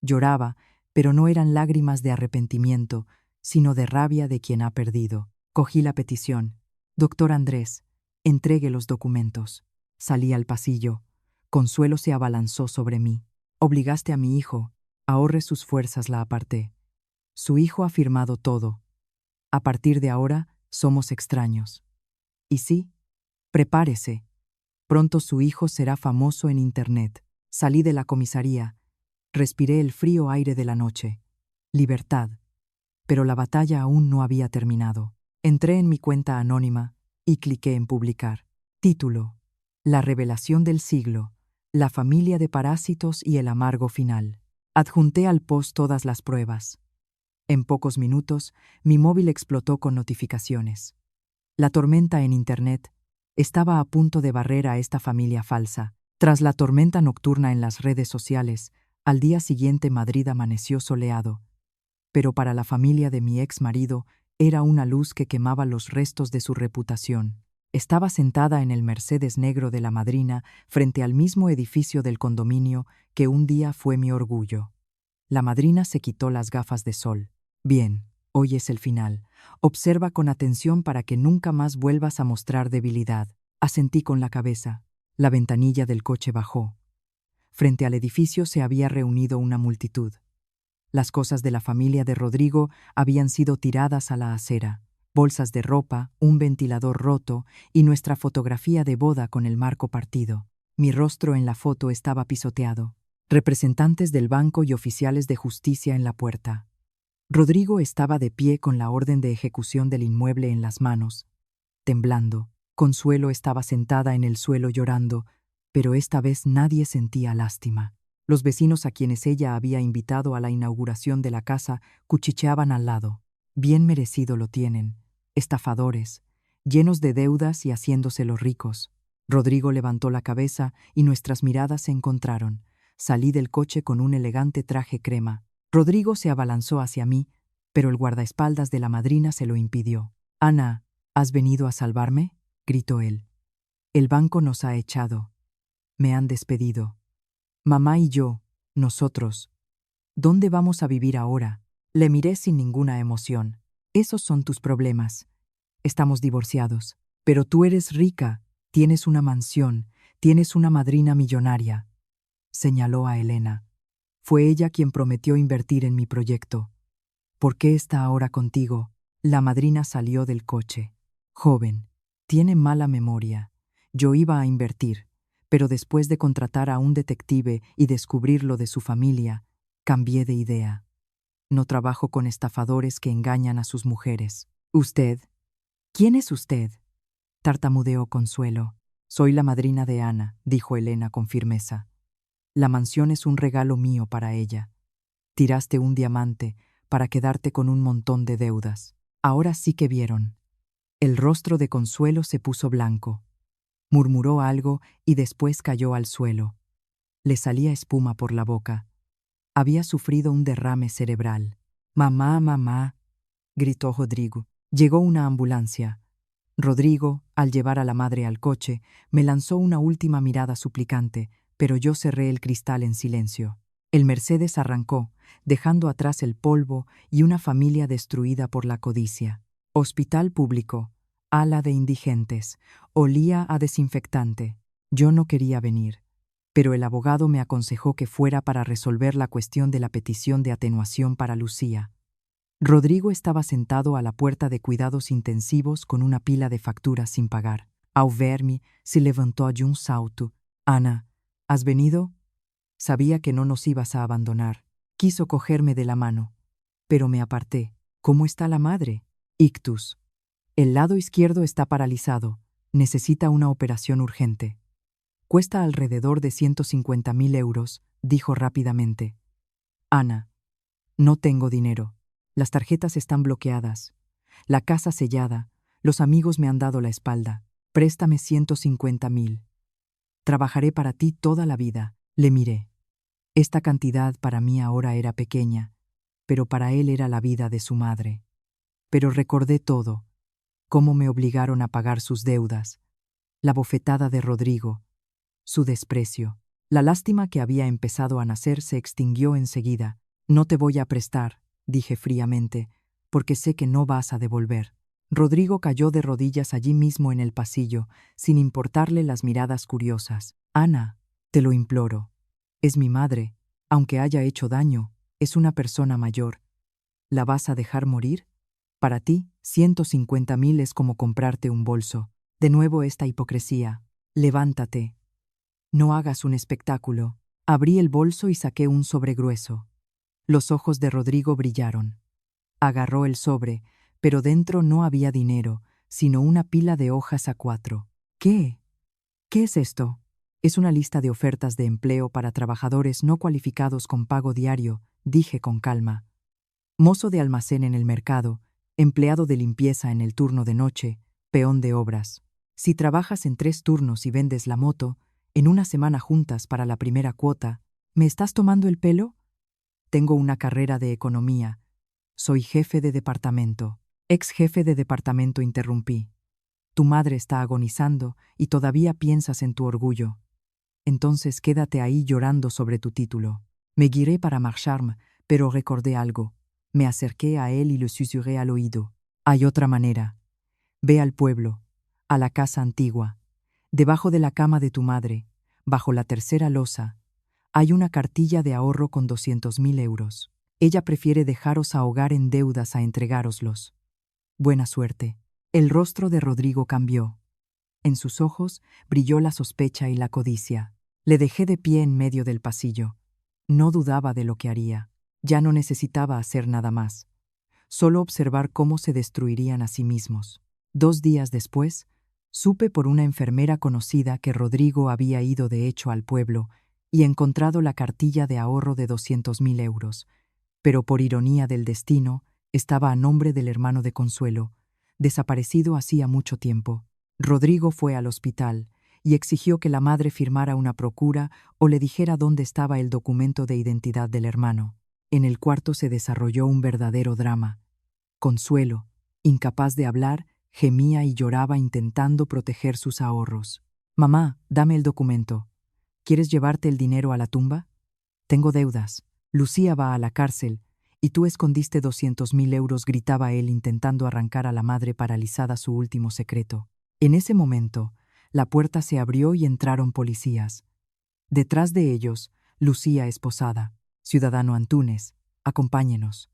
Speaker 1: Lloraba, pero no eran lágrimas de arrepentimiento, sino de rabia de quien ha perdido. Cogí la petición. Doctor Andrés, entregue los documentos. Salí al pasillo. Consuelo se abalanzó sobre mí. Obligaste a mi hijo. Ahorre sus fuerzas, la aparté. Su hijo ha firmado todo. A partir de ahora, somos extraños. Y sí, prepárese. Pronto su hijo será famoso en Internet. Salí de la comisaría. Respiré el frío aire de la noche. Libertad. Pero la batalla aún no había terminado. Entré en mi cuenta anónima y cliqué en publicar. Título: La revelación del siglo, la familia de parásitos y el amargo final. Adjunté al post todas las pruebas. En pocos minutos, mi móvil explotó con notificaciones. La tormenta en Internet estaba a punto de barrer a esta familia falsa. Tras la tormenta nocturna en las redes sociales, al día siguiente Madrid amaneció soleado. Pero para la familia de mi ex marido era una luz que quemaba los restos de su reputación. Estaba sentada en el Mercedes negro de la madrina frente al mismo edificio del condominio que un día fue mi orgullo. La madrina se quitó las gafas de sol. Bien, hoy es el final. Observa con atención para que nunca más vuelvas a mostrar debilidad. Asentí con la cabeza. La ventanilla del coche bajó. Frente al edificio se había reunido una multitud. Las cosas de la familia de Rodrigo habían sido tiradas a la acera. Bolsas de ropa, un ventilador roto y nuestra fotografía de boda con el marco partido. Mi rostro en la foto estaba pisoteado. Representantes del banco y oficiales de justicia en la puerta. Rodrigo estaba de pie con la orden de ejecución del inmueble en las manos, temblando. Consuelo estaba sentada en el suelo llorando, pero esta vez nadie sentía lástima. Los vecinos a quienes ella había invitado a la inauguración de la casa cuchicheaban al lado. Bien merecido lo tienen, estafadores, llenos de deudas y haciéndose los ricos. Rodrigo levantó la cabeza y nuestras miradas se encontraron. Salí del coche con un elegante traje crema. Rodrigo se abalanzó hacia mí, pero el guardaespaldas de la madrina se lo impidió. «Ana, ¿has venido a salvarme?», gritó él. «El banco nos ha echado. Me han despedido. Mamá y yo, nosotros. ¿Dónde vamos a vivir ahora?». Le miré sin ninguna emoción. «Esos son tus problemas. Estamos divorciados. Pero tú eres rica, tienes una mansión, tienes una madrina millonaria», señaló a Elena. «Fue ella quien prometió invertir en mi proyecto. ¿Por qué está ahora contigo?». La madrina salió del coche. «Joven, tiene mala memoria. Yo iba a invertir, pero después de contratar a un detective y descubrir lo de su familia, cambié de idea. No trabajo con estafadores que engañan a sus mujeres». «¿Usted? ¿Quién es usted?», tartamudeó Consuelo. «Soy la madrina de Ana», dijo Elena con firmeza. «La mansión es un regalo mío para ella. Tiraste un diamante para quedarte con un montón de deudas». Ahora sí que vieron. El rostro de Consuelo se puso blanco. Murmuró algo y después cayó al suelo. Le salía espuma por la boca. Había sufrido un derrame cerebral. «Mamá, mamá», gritó Rodrigo. Llegó una ambulancia. Rodrigo, al llevar a la madre al coche, me lanzó una última mirada suplicante, pero yo cerré el cristal en silencio. El Mercedes arrancó, dejando atrás el polvo y una familia destruida por la codicia. Hospital público, ala de indigentes, olía a desinfectante. Yo no quería venir, pero el abogado me aconsejó que fuera para resolver la cuestión de la petición de atenuación para Lucía. Rodrigo estaba sentado a la puerta de cuidados intensivos con una pila de facturas sin pagar. Ao verme, se levantó de un salto. «Ana, ¿has venido?». Sabía que no nos ibas a abandonar. Quiso cogerme de la mano, pero me aparté. «¿Cómo está la madre?». «Ictus. El lado izquierdo está paralizado. Necesita una operación urgente. Cuesta alrededor de 150.000 euros», dijo rápidamente. «Ana, no tengo dinero. Las tarjetas están bloqueadas. La casa sellada. Los amigos me han dado la espalda. Préstame 150.000. Trabajaré para ti toda la vida». Le miré. Esta cantidad para mí ahora era pequeña, pero para él era la vida de su madre. Pero recordé todo, cómo me obligaron a pagar sus deudas, la bofetada de Rodrigo, su desprecio. La lástima que había empezado a nacer se extinguió enseguida. «No te voy a prestar», dije fríamente, «porque sé que no vas a devolver». Rodrigo cayó de rodillas allí mismo en el pasillo, sin importarle las miradas curiosas. «Ana, te lo imploro. Es mi madre, aunque haya hecho daño, es una persona mayor. ¿La vas a dejar morir? Para ti, 150.000 es como comprarte un bolso». De nuevo esta hipocresía. «Levántate. No hagas un espectáculo». Abrí el bolso y saqué un sobre grueso. Los ojos de Rodrigo brillaron. Agarró el sobre, pero dentro no había dinero, sino una pila de hojas A4. «¿Qué? ¿Qué es esto?». «Es una lista de ofertas de empleo para trabajadores no cualificados con pago diario», dije con calma. «Mozo de almacén en el mercado, empleado de limpieza en el turno de noche, peón de obras. Si trabajas en 3 turnos y vendes la moto, en una semana juntas para la primera cuota». «¿Me estás tomando el pelo?». «Tengo una carrera de economía. Soy jefe de departamento». «Ex jefe de departamento», interrumpí. «Tu madre está agonizando y todavía piensas en tu orgullo. Entonces quédate ahí llorando sobre tu título». Me giré para marcharme, pero recordé algo. Me acerqué a él y le susurré al oído. «Hay otra manera. Ve al pueblo, a la casa antigua. Debajo de la cama de tu madre, bajo la tercera losa, hay una cartilla de ahorro con 200.000 euros. Ella prefiere dejaros ahogar en deudas a entregároslos. Buena suerte». El rostro de Rodrigo cambió. En sus ojos brilló la sospecha y la codicia. Le dejé de pie en medio del pasillo. No dudaba de lo que haría. Ya no necesitaba hacer nada más. solo observar cómo se destruirían a sí mismos. 2 días después, supe por una enfermera conocida que Rodrigo había ido de hecho al pueblo y encontrado la cartilla de ahorro de 200.000 euros, pero por ironía del destino, estaba a nombre del hermano de Consuelo, desaparecido hacía mucho tiempo. Rodrigo fue al hospital y exigió que la madre firmara una procura o le dijera dónde estaba el documento de identidad del hermano. En el cuarto se desarrolló un verdadero drama. Consuelo, incapaz de hablar, gemía y lloraba intentando proteger sus ahorros. «Mamá, dame el documento. ¿Quieres llevarte el dinero a la tumba? Tengo deudas. Lucía va a la cárcel, y tú escondiste 200.000 euros», gritaba él intentando arrancar a la madre paralizada su último secreto. En ese momento, la puerta se abrió y entraron policías. Detrás de ellos, Lucía esposada. «Ciudadano Antúnez, acompáñenos.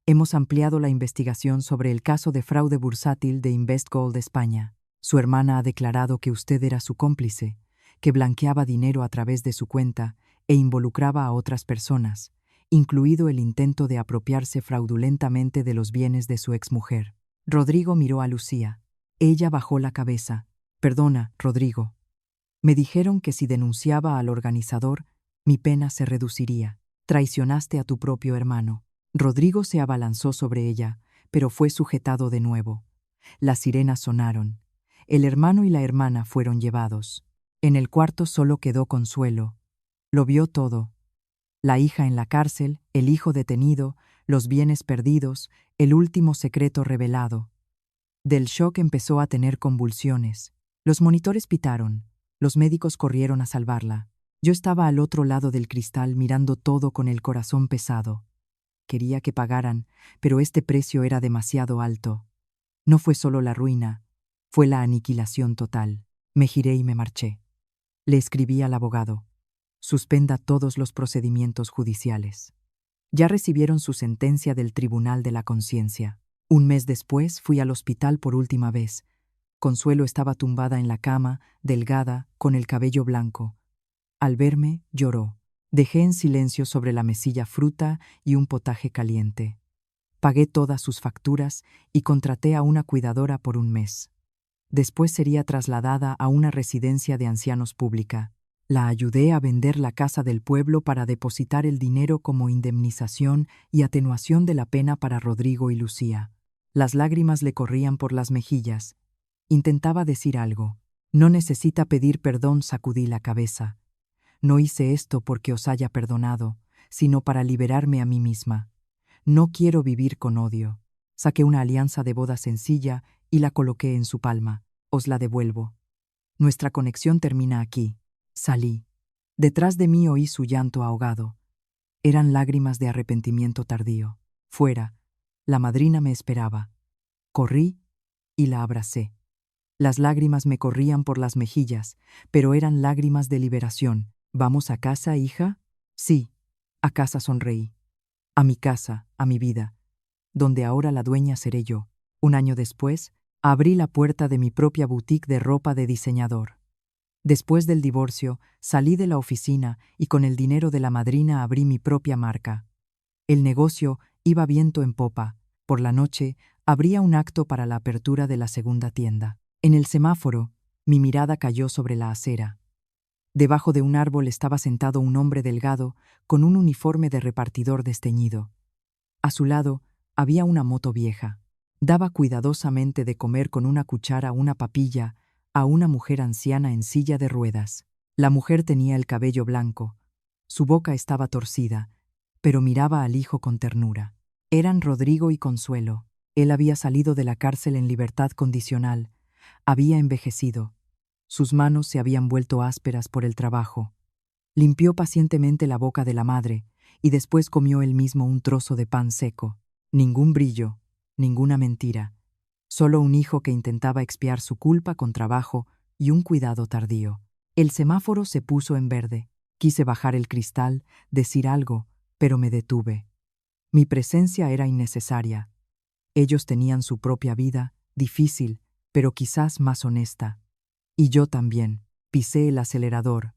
Speaker 1: Hemos ampliado la investigación sobre el caso de fraude bursátil de InvestGold España. Su hermana ha declarado que usted era su cómplice, que blanqueaba dinero a través de su cuenta e involucraba a otras personas, incluido el intento de apropiarse fraudulentamente de los bienes de su exmujer». Rodrigo miró a Lucía. Ella bajó la cabeza. «Perdona, Rodrigo. Me dijeron que si denunciaba al organizador, mi pena se reduciría. Traicionaste a tu propio hermano». Rodrigo se abalanzó sobre ella, pero fue sujetado de nuevo. Las sirenas sonaron. El hermano y la hermana fueron llevados. En el cuarto solo quedó Consuelo. Lo vio todo. La hija en la cárcel, el hijo detenido, los bienes perdidos, el último secreto revelado. Del shock empezó a tener convulsiones. Los monitores pitaron. Los médicos corrieron a salvarla. Yo estaba al otro lado del cristal mirando todo con el corazón pesado. Quería que pagaran, pero este precio era demasiado alto. No fue solo la ruina, fue la aniquilación total. Me giré y me marché. Le escribí al abogado: «Suspenda todos los procedimientos judiciales». Ya recibieron su sentencia del Tribunal de la Conciencia. Un mes después fui al hospital por última vez. Consuelo estaba tumbada en la cama, delgada, con el cabello blanco. Al verme, lloró. Dejé en silencio sobre la mesilla fruta y un potaje caliente. Pagué todas sus facturas y contraté a una cuidadora por un mes. Después sería trasladada a una residencia de ancianos pública. La ayudé a vender la casa del pueblo para depositar el dinero como indemnización y atenuación de la pena para Rodrigo y Lucía. Las lágrimas le corrían por las mejillas. Intentaba decir algo. «No necesita pedir perdón», sacudí la cabeza. «No hice esto porque os haya perdonado, sino para liberarme a mí misma. No quiero vivir con odio». Saqué una alianza de boda sencilla y la coloqué en su palma. «Os la devuelvo. Nuestra conexión termina aquí». Salí. Detrás de mí oí su llanto ahogado. Eran lágrimas de arrepentimiento tardío. Fuera, la madrina me esperaba. Corrí y la abracé. Las lágrimas me corrían por las mejillas, pero eran lágrimas de liberación. «¿Vamos a casa, hija?» «Sí, a casa», sonreí. «A mi casa, a mi vida, donde ahora la dueña seré yo». Un año después, abrí la puerta de mi propia boutique de ropa de diseñador. Después del divorcio, salí de la oficina y con el dinero de la madrina abrí mi propia marca. El negocio iba viento en popa. Por la noche, habría un acto para la apertura de la segunda tienda. En el semáforo, mi mirada cayó sobre la acera. Debajo de un árbol estaba sentado un hombre delgado con un uniforme de repartidor desteñido. A su lado había una moto vieja. Daba cuidadosamente de comer con una cuchara una papilla a una mujer anciana en silla de ruedas. La mujer tenía el cabello blanco. Su boca estaba torcida, pero miraba al hijo con ternura. Eran Rodrigo y Consuelo. Él había salido de la cárcel en libertad condicional. Había envejecido. Sus manos se habían vuelto ásperas por el trabajo. Limpió pacientemente la boca de la madre y después comió él mismo un trozo de pan seco. Ningún brillo, ninguna mentira. Solo un hijo que intentaba expiar su culpa con trabajo y un cuidado tardío. El semáforo se puso en verde. Quise bajar el cristal, decir algo, pero me detuve. Mi presencia era innecesaria. Ellos tenían su propia vida, difícil, pero quizás más honesta. Y yo también. Pisé el acelerador.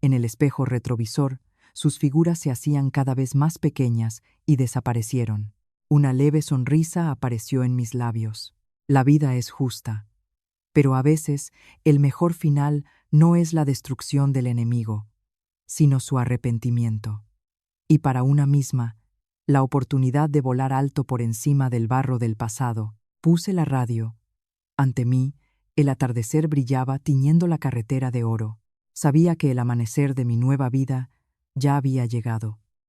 Speaker 1: En el espejo retrovisor, sus figuras se hacían cada vez más pequeñas y desaparecieron. Una leve sonrisa apareció en mis labios. La vida es justa, pero a veces el mejor final no es la destrucción del enemigo, sino su arrepentimiento. Y para una misma, la oportunidad de volar alto por encima del barro del pasado. Puse la radio. Ante mí, el atardecer brillaba tiñendo la carretera de oro. Sabía que el amanecer de mi nueva vida ya había llegado.